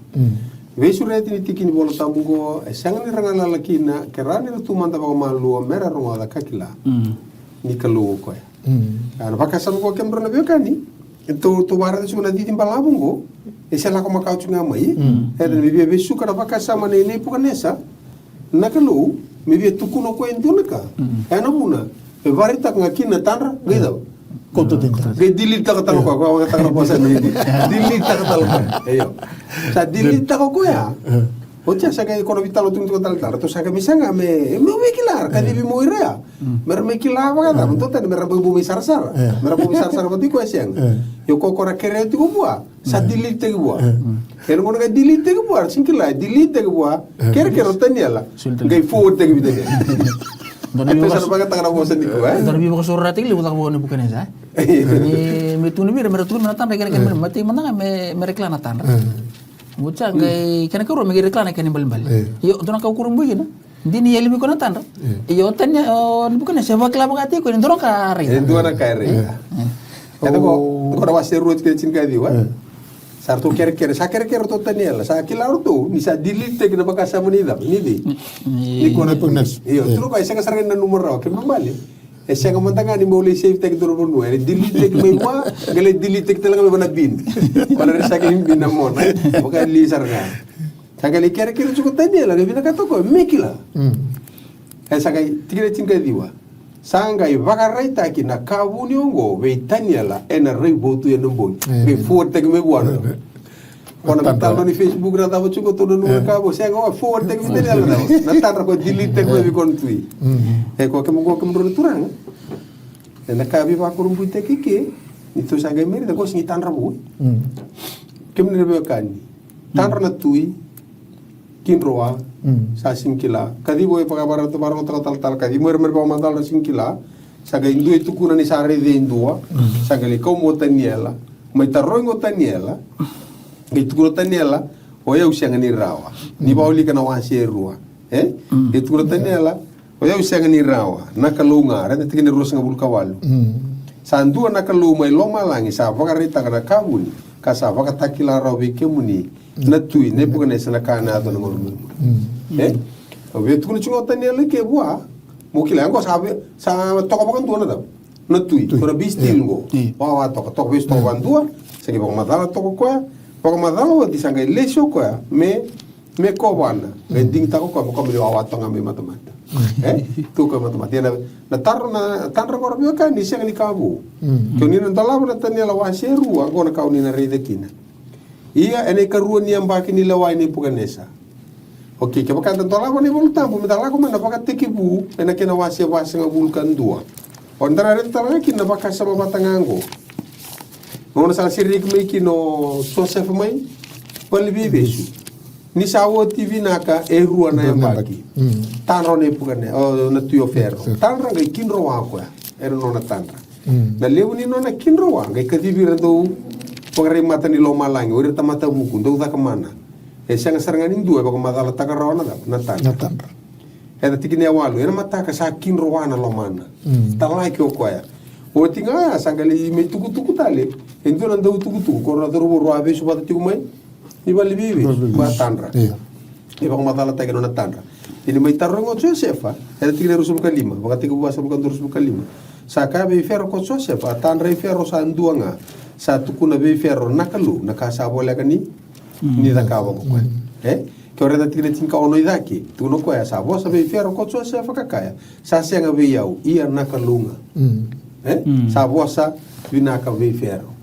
ve sureti ni tikini bolo tambungo sangani rangala lakina kerani tu manta ba malu mera ronga da kakila ni kalu ko ana baka sam ko kembro na be kani tu barre tu na ditim balabungo la ko makau tunga mai ni be suka na baka sama ne pukanesa nakalu me via tukuno ko endunaka ana muna e varita ngakina tanra gida Konto tinta. Ge dilita ka talo ko ngata ka posa ni dilita ka talo eyo sa dilita ko ya o tia sa ka ko vitalo tung ko tal to sa ka misanga me kilar ka dibi mo irea mer me kilar ba ka to tan mer bu sar pati ko siang yo ko ra kere ti ko bua sa dilita ko bua ken ko ga dilita ko bua sinkila dilita ko bua kere taniala gai forward te bidanya Ito sa nabagat ang nabusan ni ko Dona bi ko surat tigli butak bo ni bukan esa. Ni me tu ni bir mer tu na tan kan kan mati mana me reklana tan. Mucha ngai kan ko me reklana kan bal bal. Yo dona ka kurum bu gina. Dini yeli mi ko na tan. Yo tan ni bukan esa ba kala bagati ko ni dona ka re. Dona ka re. Ito ko na wase ruot ke cin ka di wa. Sartu kere sa kere to taniela sa kilaru tu ni sa dilite ke baka sa munida ni di ni ko na pugnas iyo tru ba isa ka sargen na numero ke mambali esa ka mantanga ni mole save tek duro bunu ni dilite ke mai wa gele dilite ke talaga bana bin para sa ke bin na mon baka li sarga sa gele kere chuko taniela ke bina ka to ko mekila esa ka tigre cinka diwa sanga i vakareita ki na kabuni ongo ve taniela ena rei botu ya nombon ve forte ke me buana ona betal ni Facebook ra tavo chuko to no kabo senga forte ke taniela na tatra ko delete ke me kontui ko ke mo turang na kabi va kurum puite ke ni to sanga meri da ko singi tanra bu kem ne be kani tanra na tui kinroa sa singkila kadi boy pagabara to baro tal kadi mer pa mandal singkila saga indu itu kuna ni sare de indua saga le como taniela mai tarrongo taniela itu kuna taniela o eu sanga ni rawa ni bauli kana wa serua itu kuna taniela o eu sanga ni rawa nakalunga rete tikini rosanga bul kawalu sandua nakalu mai loma langi sa vakarita kana kabuni kasa vakatakila rawi kemuni natui ne bukan esa nakana to ngormu ve tu kunci ngota ne le ke bua mukila ngo sabe sa toko bukan tuana da natui to na bistil ngo wa toko bis to bandua se ke baka madala toko ko baka madala wa disanga lesho ko me ko wana me ding ta ko ko me wa to ngame matamata tu ko matamata na tarra ko rabio kan ni se ni kabu ko ni na dala na taniela wa seru ngona ka ni na rede kina iya ene karuan yang baki ni lawai ni puganesa oke ke baka tantola ni volta bu medala ko mana baka tekibu ena kena wasi nga bulkan dua ondara re tala kina baka sama batangango ngona sala sirik me kino Joseph mai palbi besu ni sawo TV naka ruana yang baki tanro ne pugane na tuyo ferro tanra ngai kinro wa ko era nona tanra na lewu ni nona kinro wa ngai kadibira do pagare mata ni loma langi ori tamata buku ndo ta kamana sanga sarangan indu baka madala takarona da natan eta tikini awalu era mata ka sakin rowana lomana talai ke okoya o tinga sangali me tuku tale endo nanda tuku ko na doro ro ave su bata tikumai ni bali bibi ba tanra baka madala takarona tanra ini mai tarrongo Josefa era tikini rusul kalima baka tiku basa bukan rusul kalima saka be ferro ko Josefa tanra ferro sanduanga satu kuna be ferro nakalu nakasa bola kani ni dakawa ko ke ora tigre tinka ono idaki tu no ko ya sa bosa be ferro ko so se fakakaya sa senga be yau ia nakalunga sa bosa vinaka be ferro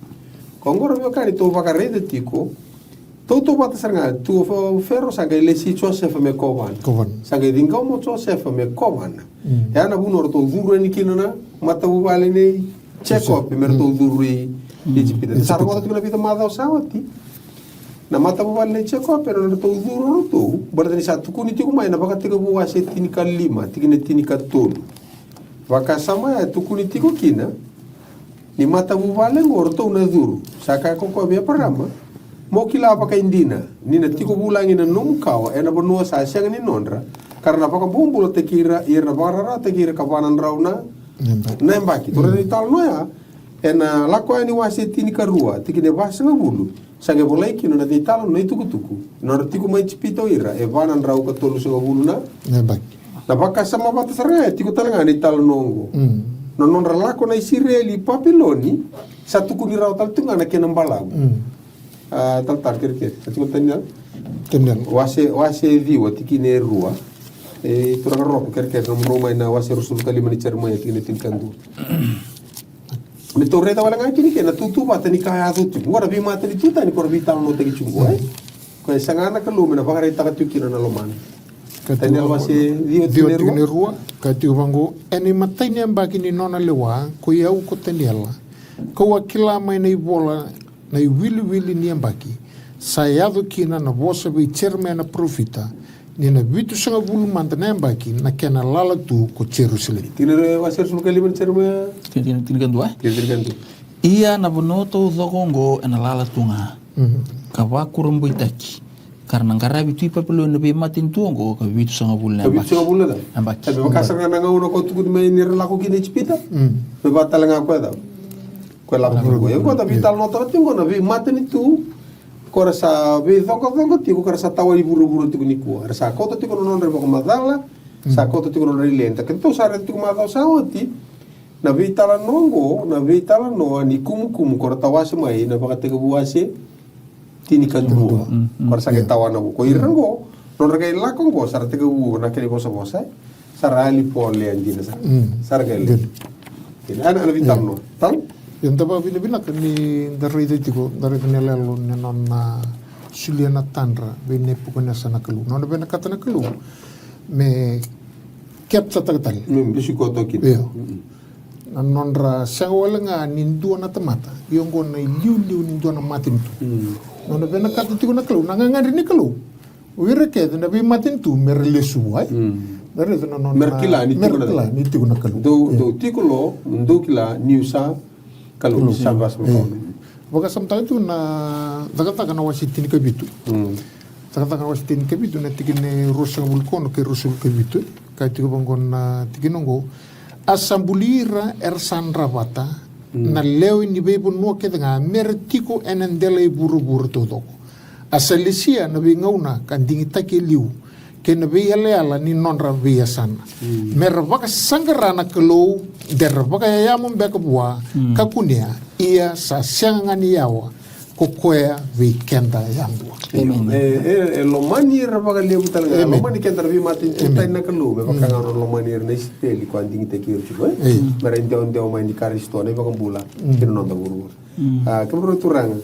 kongoro be kani to vakarede tiko Toto bata saranga tu ferro sanga ile si Joseph me kovan. Sanga dinga mo Joseph me kovan. Ya na bunor to duru ni kinana mata bu vale ne check up mer to duru Egypt. Sar ko tu na pita mada usawati. Na mata bu vale check up pero na to duru to berarti satu kuni tiku mai na baka tiga bu wase tinika 5 tikine tinika tolu. Vaka sama ya tu kuni tiku kina ni mata bu vale ngor to na duru. Saka ko ko be programa. Mo kila apa indina ni na tiko bulangi na nung kawa na bonua sa siang ni nondra karena apa bumbul te kira ira barara te kira kapanan rauna nembaki tore ni tal noya na lako ni wase tini karua tikine basa na bulu sange bolai kino na de tal no tuku tuku no tiko mai chipito ira vanan rau ka tolu sa bulu na nembaki na baka sama bata sare tiko talanga ni tal nongo no nondra lako na Israeli papiloni satu kuni rau tal tunga na kenam balagu tal kira-kira. Satu tanya. Kemudian wase viwa tikine rua. Turang rok kira-kira nomor na wase rusul kali mani cerma ya tikine tinkandu. Ni torre ta wala ngaki ni na tutu bata ni kaya tutu. Ngora bi mata ni tuta ni korbi tal no tegi chungu Ko sangana kalu mena bakare ta tukina na loman. Tanya wase viwa tikine rua kati ubango eni matai ni ambaki ni nona lewa ko yau ko teniela. Ko wakila mai nei bola na wili ni ambaki sayado kina na vosa be chairman na profita ni na vitu sanga bulu manta na ambaki na kena lala tu ko Jerusalem tinere wasir sul kaliman chairman tinkan dua tinkan iya na bonoto dogongo na lala tunga kawa kurumbu itaki karena ngarabi tu papelo na be matin tuongo ka vitu sanga bulu na ambaki vitu sanga bulu da ambaki tabe makasar na ngau no ko tuku me ni rela ko kine chipita be batala nga ko da ko la ko yo ko da vital no ta tingo na vi matani tu ko rasa vi zongo ti ko rasa tawari buru-buru tu ni ko rasa ko to ti ko non re ko madala sa ko to ti ko non re lenta ke to sa re ti ko madala sa oti na vital nongo na vital no ni kum ko tawase mai na baka te ko buase tini kan tu ko rasa ke tawana ko irango non re la ko sa te ko na ke bosa sara ali pole anjina sara ke le ana vital no tal yang taba bila ni dari itu dari kenelelo ni nona suliana tandra bine pukuna sana kelu nona bina kata na kelu me kep sa tagatal bisi ko to kin na nonra sangwala nga nindua na tamata yung ko na liu nindua na matin tu nona bina kata tigo na kelu nangangari ni kelu uire ke na bi matin tu merlesu ai dari itu nona merkila ni tigo na kelu do tikulo ndo kila niusa kalau sabas mo baga samtang itu na dagata kana wasitin kabitu dagata kana wasitin kabitu na tikine rusa bulkono ke rusul kabitu kai tigo bangon na tiginongo asambulira ersan rabata na leo ni bebo no ke nga mertiko enendele buru-buru todo asalisia na bingauna kan dingita ke liu ke na ala ni nonra biasana mer baka sangarana kelo der baka yamon beka bua kakunia ia sa siangani yawa kokoya weekenda yambua lo manir baka liu talaga lo mani kenda bi matin tutai na kelo baka ngaro lo manir na speli ko anding te kiru chugo mer onde mai ni karisto ne baka bula kino nonda buru kemro turang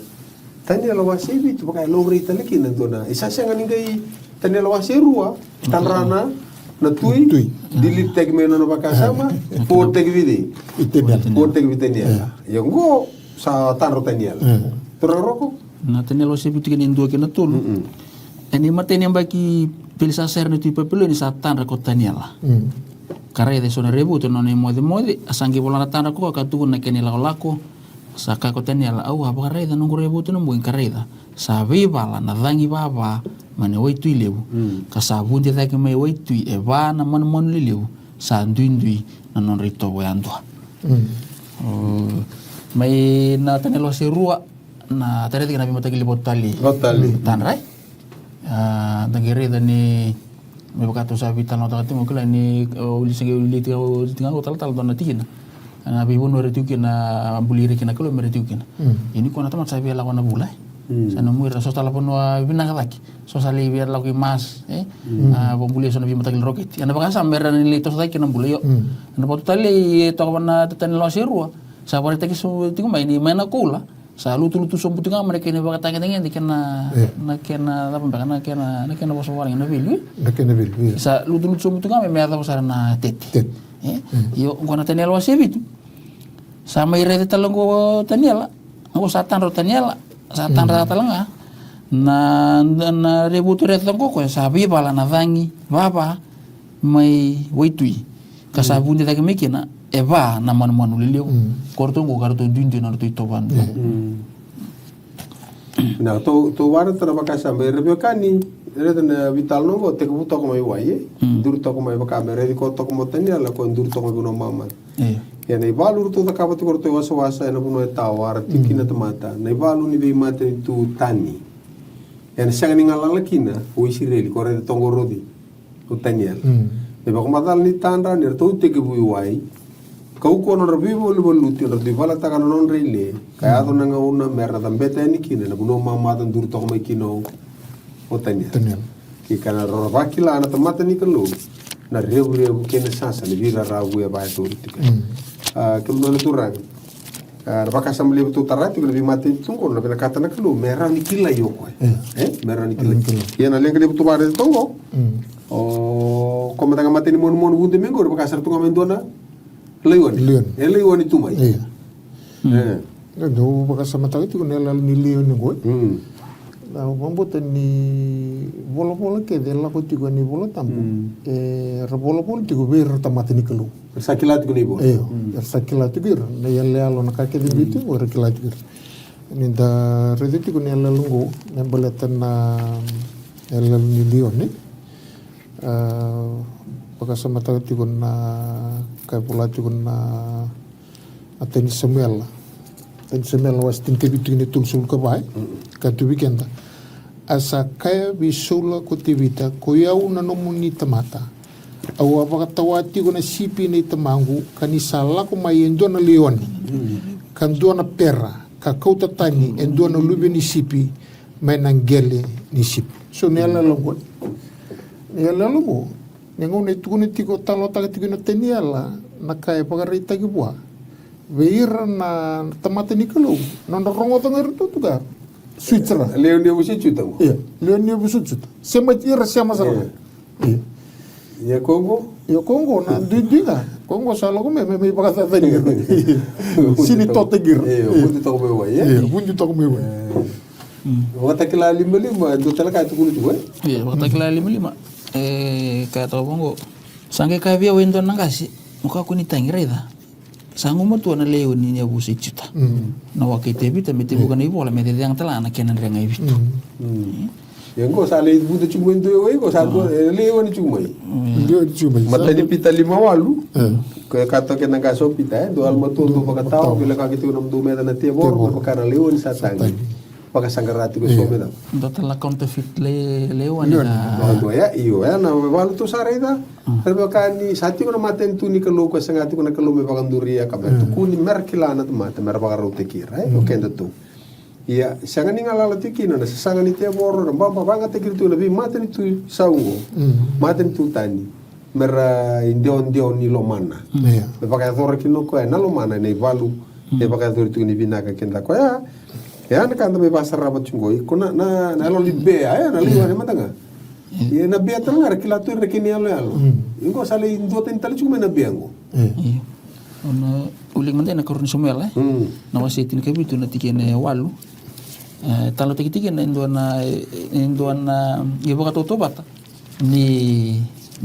tanya lo wasibi tu baka lo rita leki nantona isa siangani gai tanya lo wasirua tanrana na tui dilit teg mena no baka sama po teg vidi po teg vitenia yang go sa tanro tenial turang roko na tanya lo wasibi tikan indua kena tulu eni mateni baki pilsa ser ni tu papelo ni sa tanra ko teniala kare de sona rebu to non mode asangi bolana tanra ko ka tu na keni lako saka ko teniala au apa kare da non rebu to no buin kare da sa bala na dangi baba mane waitu lewu ka sa bunde da ke mai waitu e va na mon lewu sa ndui na non rito we andwa mai na tenelo serua na tare tina bimata ke botali tan rai dangere da ni me bakato sa vital no tatu kula ni ulisenge uliti tinga tal dona tikina na bibu no retukina bulire kina kilo meretukina ini kona tamat sabi la wana bulai sana muira so tala pono binanga laki so sali biar laki mas bombuli so na bimata ke roket ana baka samera ni lito sa kina bulai yo ana botu tali to wana tan lo serua sa pare taki so tiku mai ni mana kula Sa lutu-lutu so butu ngam mereka ni baka tangen-tangen di kena apa na kena boso waring na bilu. Nakena bil. Sa lutu-lutu so butu ngam me ata bosa na tete. Yo ngona taniel wasebitu. Sa mai rete talongo taniela. Ngo satan ro taniela. Satan ra talanga. Na rebutu rete talongo ko sa bi bala na vangi. Baba mai waitui. Kasabundi ta kemekina eva na manu leleu kortongo karto dundi na to toban na to wara tara bakasa me rebekani reda na vital no go te ko to ko mai wai dur to ko mai baka me redi ko to ko motani ala ko dur to ko no mama ya nei valur to da kabati ko to wasa na puno eta wara tikina tomata nei valu ni be mate tu tani ya sanga ni ngala kina o isireli ko reda tongo rodi o taniel e ba ko madal ni tandra ni to te ke bui wai kau ko no rabi bolu luti no di vala ta non rile kaya to nanga una merda tambeta ni kine na buno mama tan dur to mai kino o tanya ki kana ro vakila na tomata ni kalo na rebu kene sasa ni vira rabu ya ba to tika kem no turang baka samle tu tarati ko bi mate tungo na bela kata na kalo mera ni kila yo ko mera ni kila ya na lengre tu bare tongo o como tanga mate ni mon bunde mengo baka sar tunga mendona Leon. Leon itu mai. Iya. Na do baka sama tahu itu nela ni Leon ni boy. Na mambuta ni bola ke de la ko tigo ni bola tam. Bola tigo ber tamate ni kelu. Sakilat ko ni boy. Sakilat bir na yalle alo na kake di bitu or kilat bir. Ni da rediti ko nela lungo na bolatan na nela ni Leon ni. Baka sama tahu itu na kai pula itu na ateni Samuel was tingke bitu ni tulsul ka bai ka tu weekend asa kaya bisula ko tivita ko yau na nomuni tamata au apa tawati ko na sipi ni tamangu kanisala ko mai endo na Leon kan do na pera ka kauta tani endo na lubi ni sipi mai nangele ni sipi so nela longo nengo ne tukune tiko talo taga tiko na teniala na kai pagarita ki bua veira na tamate ni kalo non rongo tanga rutu tuga suitra Leon dia busi cuta iya Leon dia busi cuta sema ira sema sara ya Kongo na dinga Kongo salo ko me pagata tani sini tote gir bunti to me wa bunti to me wa wata kila lima do tala ka tukunu tuwa wata kila lima kaya tau bongo sange kaya via wendo nangasi muka kuni tangira ida sangu motu na leo ni ya busi cuta na wakite bita mete bukan ibu la mete yang tela na kenan renga ibitu yang ko sale buta cuma itu yo ko sale leo ni cuma mata di pita lima walu kaya kata kena kaso pita do alma tu baka tau bila ka gitu nam do meta na tie bor baka na leo ni satangi baka sangarati ko sobe da tala counterfeit leo ani do ya iyo ya na walu to sare da terba kani sati ko na maten tu ni kalo ko sangati ko na kalo me baka nduri ya kabe tu kuni merkila na mata mer baka rote kira o kenda tu iya sangani ngala tikina na sangani tie bor na bamba banga te kirtu na bi maten tu saungo maten tu tani mer indion ni lo mana me baka thor kino ko na lo mana nei valu e baka thor tu ni binaka kenda ko ya na kanda me pasar rabat chungoi kona na lo libe ya na liwa ne matanga ye na bia tanga kila tu rekini alo ingo sale indo tental chuma na biango ona uling mande na korun Samuel na wasitin ka bitu na tikene walu talo tikitike na indo na yebo ka toto bata ni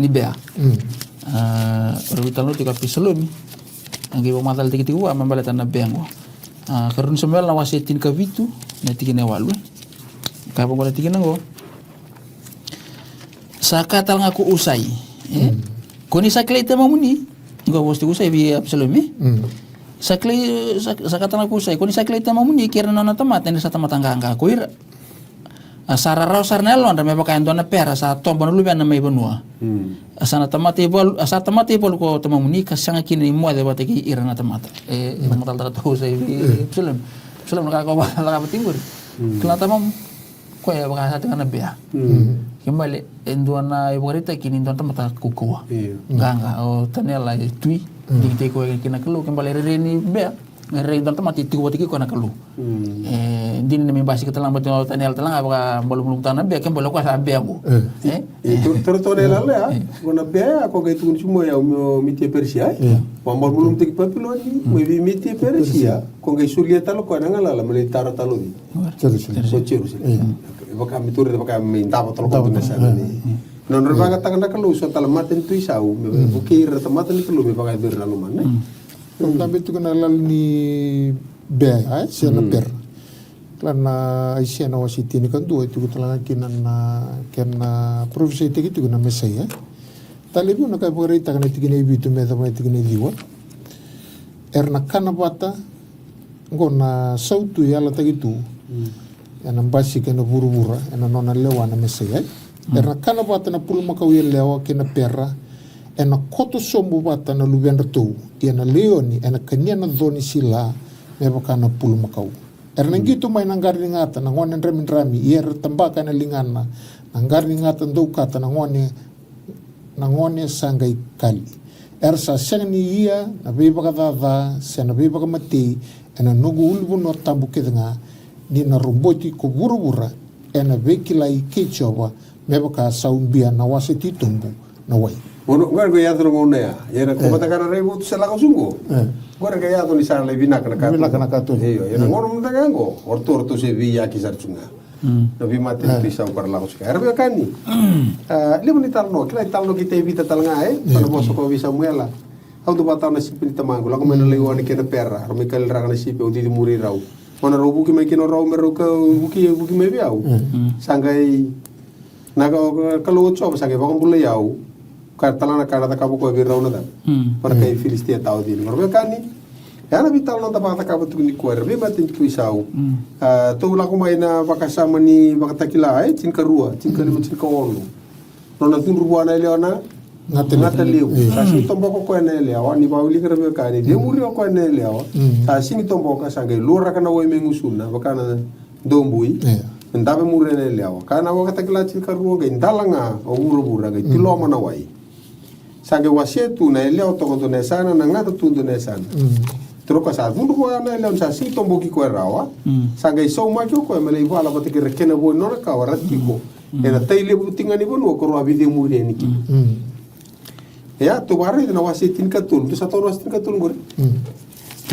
bea talo tika pisolumi angi bo matal tikitike wa mambalata na biango karun Samuel na wasitin ka bitu na tikene walu kaya po na tikene ngo sakatal ngaku usai koni saklay tamamuni ngo wosti usai bi Absalomi sakatal ngaku usai koni saklay tamamuni kira na tamat ni sa tamatanga nga kuir asara raw sarnelo anda me bakayan do na pera sa tombo na lubian na may banua asana tamati bol ko tamamuni kasanga kini mo de bateki ira na tamata matal ta to usai bi Absalom nakakawala ka patingur kala tamam ko ya baka sa tinga na bia kembali enduan na ibarita kini enduan tamata kukuwa ganga o tanela tui dikte ko kina kelo kembali reni bia Ngerei don mati tiku tiki ko nakalu. Din na may basi ka talang bato tanel talang apa balong tanah be kan boleh kuasa be aku. Tertonel lah ya. Guna be aku gay tu cuma ya miti Persia. Pambal belum tiki papilon ni, maybe miti Persia. Kau gay sulia talo ko nangala la militar talo ni. Ceru. Baka mitur baka minta talo ko na sana ni. Non rebaga tangan nakalu so talamaten tu isau. Bukir tamatan ni kalu baka berlalu mana. Tapi itu kena lalni bea, siapa per. Karena Aisyah nawasiti ni kan dua itu kita kena profesi itu kena mesai. Tali pun nak berita kan itu kena ibu itu meta itu kena diwa. Erna kana bata, gona sautu ya lata gitu. Yang basi kena buru-buru, yang nona lewa na mesai. Erna kana bata na pulu makau ya lewa kena perra. Ena koto sombu bata na lubian ratu, ena leoni, ena kanya na dhoni sila, mebaka na pulu makau. Erna gitu may nanggarni ngata, nangwane remin rami, ier tambaka na lingana, nanggarni ngata ndukata, nangwane sanggay kali. Ersa siyang ni iya, nabibaka dada, siya nabibaka mati, ena nugu ulbu no tambu kita nga, ni na rumboti ko buru-bura, ena bekilai kechoba, mebaka saumbia na wasi titumbu, na way. Ono ngar gaya tu ngone ya. Yana ko mata kana rebu tu sala ko sungo. Gora gaya tu ni sala le bina kana ka. Bina kana ka tu. Iyo, yana ngono mata gango. Orto se via ki sar sunga. No vi mate tu sa par la ko ska. Erbe kani. Le boni talno, kila talno kita evita talnga para boso ko vi Samuela. Au tu bata na sipin tamango, la ko mena le woni kena perra. Ro me kal ra kana sipe udi muri rau. Ona ro buki me kino rau me ro ka buki me biau. Sangai naga kalau coba sangai bakon bule yau. Talana kada ta kabu ko birra una da para kay filistia taw din ngor kani yana bital non ta bata kabu tu ni ko erbe matin ku isau to la ko mai na vakasama ni vakatakila tin karua tin kali tin ko onu non tun ruwa na leona ngata liu sa si tombo ko na lewa ni bawli kerbe kani de muri ko na lewa sa si ni tombo ka sangai lura kana wo mengusuna vakana dombui ndabe muri na lewa kana vakatakila tin karua ga indalanga o urubura ga tiloma na wai sange wasietu na eleo tokondo na sana na ngata tundu na sana. Troka sa tundu ko na eleo sa si tombo ki ko rawa. Sange so ma ko mele iwala ba te rekena bo no ka warati ko. Ena taile butinga ni bono ko ro abide muri ni ki. Ya to bare na wasietin ka tun to sa to wasietin ka tun gore.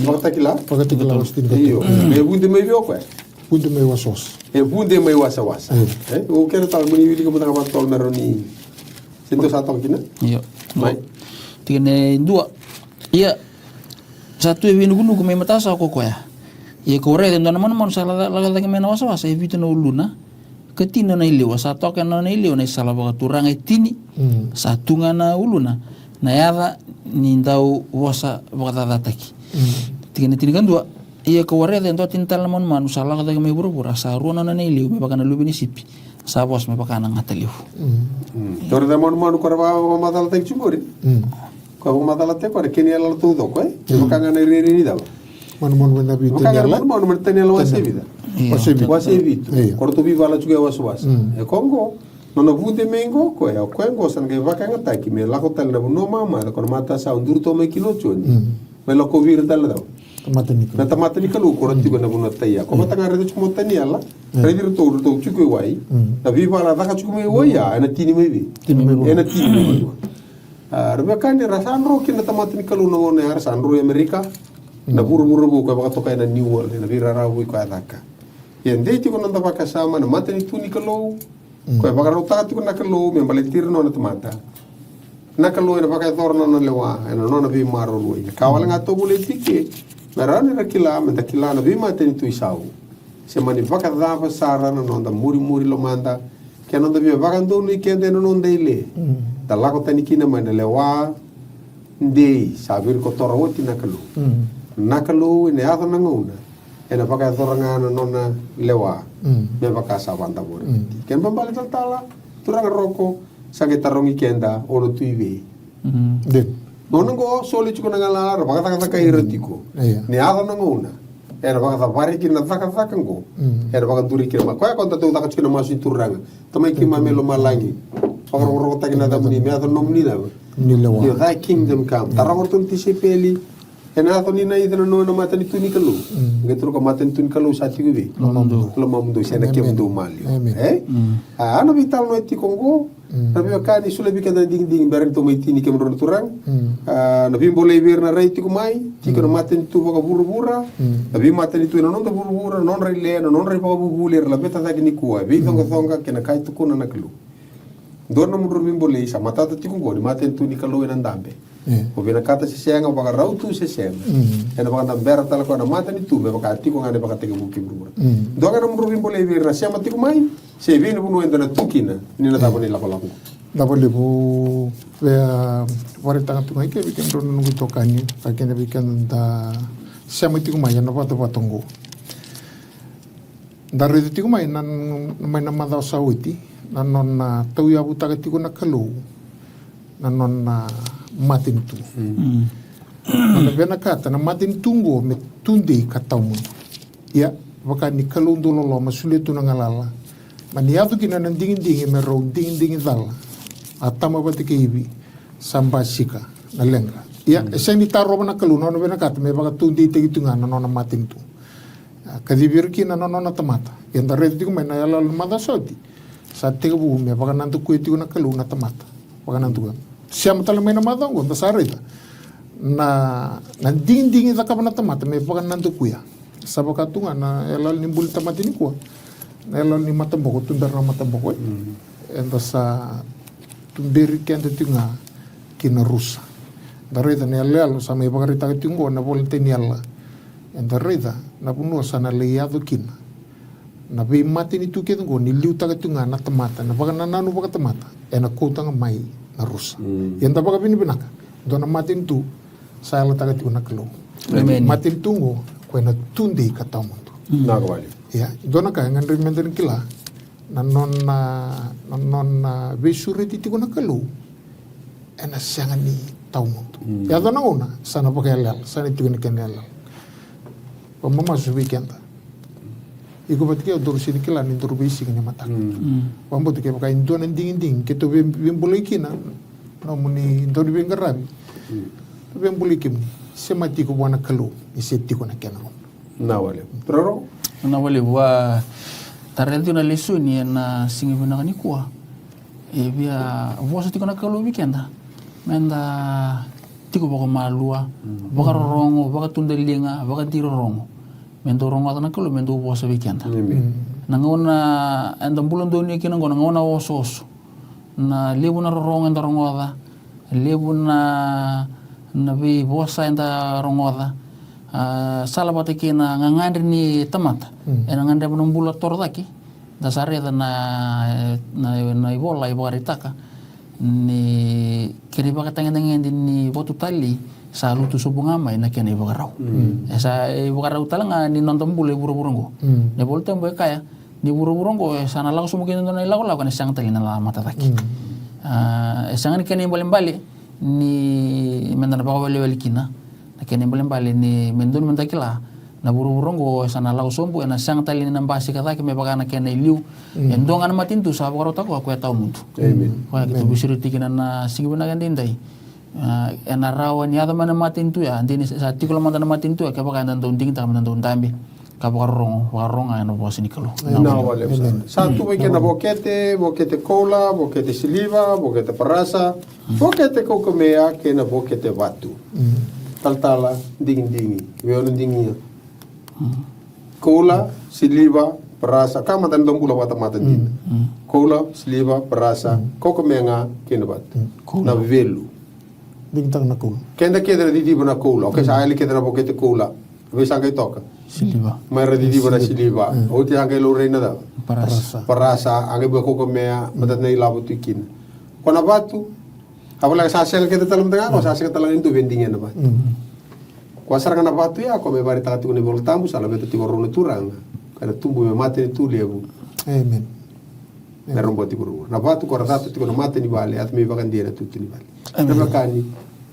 Bakta kila wasietin ka iyo. Me bunde me vio ko. Bunde me wasos. Bunde me wasa. O kero tal muni wili ko mata ka tol meroni. Sinto sa to kina? Iyo. Baik. Tiga dua. Iya. Satu evi nugu may matasa ako ko ya. Iya ko re den naman salah lagi may nawasa wasa evi to na uluna. Ketina na iliwa satu ka na iliwa na sala baka turang etini. Satu nga na uluna. Na yada ni ndau wasa baka tataki. Tiga kan dua. Iya ko re den to tintal naman man sala lagi may buru-buru sa ruana na iliwa may baka na lubi ni sipi. Sabos may baka nang ataliw. Tor da mon ko rawa madal tek chungori. Ko madal tek ko kini ala tu do ko baka na riri ni da. Mon na bi tenya la. Mon tenya la wasevida. Wasevida. Ko to bi vala chuga waswas. E Kongo no na vude mengo ko ya Kongo san ge baka ngata ki me la ko tal na no mama ko mata sa undur to me kilo choni. Me lo ko vir dal da. Na tamata ni kalu ko ranti ko na buna taya. Ko mata ngare to mo tani ala. Redir to chuku wai. Na viva la daka chuku me wai ya na tini me bi. Ena tini me. Rebeka ni rasandro ki na tamata ni kalu no ne har sandro Amerika. Na buru-buru ko baka to na New World na vira rawu ko adaka. Yen deiti ko nanda baka sama na mata ni tuni kalu. Ko baka rota ti ko na kalu me baletir no na tamata. Na kalu na baka torna na lewa na no na bi maro lui. Kawala nga to bule tike. Narani rakila menta kila na bima teni tu isau. Se mani vaka dava sara na nonda muri lo manda. Ke nonda bima vaka ndonu ikende na nonda ile. Da lako tani kina manda lewa ndei sabir ko tora woti nakalu. Nakalu ine ata na nguna. Ena vaka tora nga na nona lewa. Me vaka sabanda bore. Ken bambali tala turanga roko sa gitarongi kenda ono tu iwe. Nono go soli chuko na ngala baka taka iretiko. Ni ada na nguna. Era baka bari ki na taka ngo. Era baka duri ki ma. Kwa konta tu taka chuko na masu turanga. Tamai ki mamelo malangi. Oro taki na da muni me ada nomni na. Ni lewa. Yo dai kingdom come. Tara orton ti sepeli. Ena to ni na ida no na mata ni tuni kalu. Ngetro ko mata ni tuni kalu sa ti we. Lomamdo sena kemdo mali. Ana vital no ti Kongo. Nabi ka ni sula bi ka ding bereng to mai tini kemro turang. Nabi boleh bir na rai ti kumai. Ti ko mata ni tu ka buru-bura. Nabi mata ni tu non to buru-bura non rai le non rai pa bubulir la beta ta ni kuwa. Bi tonga kena kai tu kuna na kalu. Dona mundur boleh sa mata ti Kongo ni mata ni tu ni kalu en andambe. O bina kata sesenga baka rautu sesenga. Ena baka nambera tala ko na mata ni tu me baka tiko ngane baka tege buki buru. Doga na mundur boleh bir na siama ti kumai. Se vini bunu enda na tukina ni na tabo ni lako. Dapat lebu wari tangan tu mai ke bikin ron nunggu tokani pakai bikin da siapa itu kumai na pato patongo. Dari itu kumai nan mai na madau sauti nan non na tau ya buta ke na kalu nan non na matin tu. Nan bena kata na matin tunggu me tundi katau mun. Ya baka ni kalu dulu lo masulit tu nangalala. Maniado kina nan dingin me ro dingin dala. Atama pati ke ibi sampai sika na lengra. Ya, sen ditaro na kalu no bena kata me baka tundi te gitu ngana no na matin tu. Kadibir kina no na tamata. Yang tare ti me na yala mada soti. Sa te bu me baka nantu ku ti na kalu na tamata. Baka nantu. Siam tala me na mada ngo ta sarita. Na dingin da ka na tamata me baka nantu ku ya. Sabaka tu na yala nimbul tamati ni ku. Nelo ni mata boko tumber na mata boko. Ento sa tumberi kento tinga kina rusa. Darida ni alelo sa may pagarita ka tingo na volte ni alla. Ento rida na puno sa na leyado kina. Na bi mati ni tu ketungo ni liuta ka tinga na tamata. Na baka nananu baka tamata. E na kota nga may na rusa. Yan ta baka binibinaka. Do na mati ni tu sa ala taga tingo na kalo. Mati ni tungo kwe na tundi ka tamundo. Nakawali. Ya, dona ka ngan remember kila nanon na besure titi ko na kalu ena sianga ni taumuntu. Ya dona una sana pakai lel, sana itu ni kenel. Pamama su weekend. Iko patike odur sini kila ni odur bisi ni mata. Pambo tike pakai dona ding ke to bim bolekina. No muni odur bim garabi. Bim bolekim semati ko buana kalu, iseti ko na kenal. Nawale. Pero na wale wa tarenti na lesu ni na singi bina ni kuwa e bia vosa tiko na kalu weekenda menda tiko boko malua baka rongo baka tundelinga baka tiro rongo mendo rongo na kalu mendo vosa weekenda na ngona enda bulan do ni kina ngona ngona osos na lebu na rongo enda rongo da lebu na bi vosa enda rongo da salah pati kina ngangandri ni tamata ena ngandri menumbula tordaki dasare na ibola ibaritaka ni kiri baka tangen ni botu tali sa lutu subungama ina kena ibagarau esa ibagarau talanga ni nonton bule buru-burungo ne bolte mbo kaya ni buru-burungo sana lagu sumukin na ilago lago ni sang tali na mata taki esangani kena bali ni mendana baka wali kina kene bali ni mendon mentakila na buru-burungo sana lau sompu na sang tali ni nambasi kata ke me bagana kene liu endong ana matintu sa baro tako aku tahu muntu amen wa gitu bisuri tikina na sigi bana gandindai ena rawan ya mana matintu ya andini sa tikula mantana matintu ya ke bagana ndon ding ta ndon tambi ka warong ana bosi nikalo na wale satu weekend na bokete cola bokete siliva bokete parasa bokete kokomea ke na bokete watu tal-tala, dingin-dingin. Weon dingin. Cola, siliva, perasa. Kama tan dong pula mata din. Cola, siliva, perasa. Koko menga kinabat. Na velu. Dingtang na cola. Kenda di diba na cola. Okay, sa ali keda na bokete cola. Bisa kay toka. Siliva. Mayroon di diba na siliva. Oti ang kay lorey na daw. Parasa. Ang iba koko mea matat na ilabot ikin. Kona batu. Apalagi sasel kita talam tengah, kalau sasel kita talam itu vendingnya apa? Kuasar kana batu ya, kau membari takat tu ni bol tambu, salah betul tiga orang turang, karena tumbuh mati itu dia bu. Amen. Meron buat tiga orang. Na batu kau rasa tu tiga mati ni balik, atau memang dia tu ni balik. Nama kani,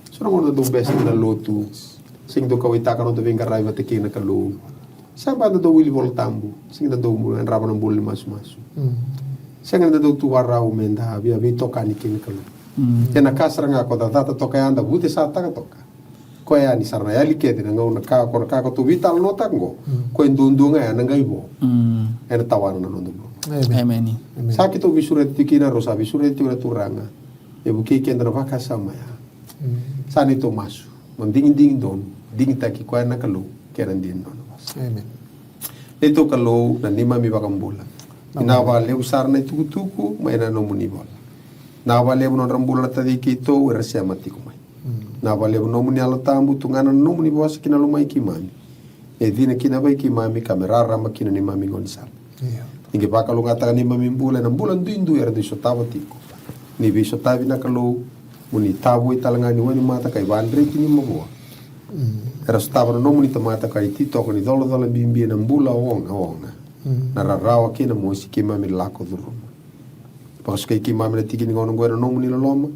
seorang orang tu best na lotu, sing tu kau itakan untuk vengkar rai mati kena kalau. Siapa tu wili bol tambu, sing tu mulu rapan bol masuk. Sing tu warau menda, biar tokani kena kalau. Kena kasar nga ko tata toka anda buti sa taka toka. ko ya ni sarna ya like de ngau na ka ko tu vital no tango ko endundunga ya ngai bo ena tawana na nondu Amen. sakit tu visuret tikina rosa visuret tikina turanga e buki kendra vaka sama ya sani to masu ding don ding taki ko na kalu keran din no Amen. itu kalu na nima mi bakambula inawa le usar na tuku maina no munibol na wale non rambula tadi kito wersia mati kumai na wale no muni alo tambu tungana no muni bos kina lumai kimami e dina kina bai kimami kamera rama kina ni mami gonsal inge bakalu ngata ni mami bula na bulan dindu era di sotava tiko ni bi sotavi na kalu muni tabu italanga ni wani mata kai bandre kini mabo era sotava no muni tomata kai tito ko ni dolo bimbi na bula onga na rarawa kina mo si kimami lako duru pas kai kimami na tiki ni ngono ngora no muni loma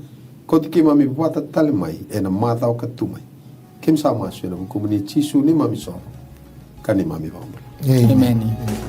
ko tiki mami buata tale mai e na mata o katumai kim sama su na ko muni chisu ni mami so kani mami bamba Amen.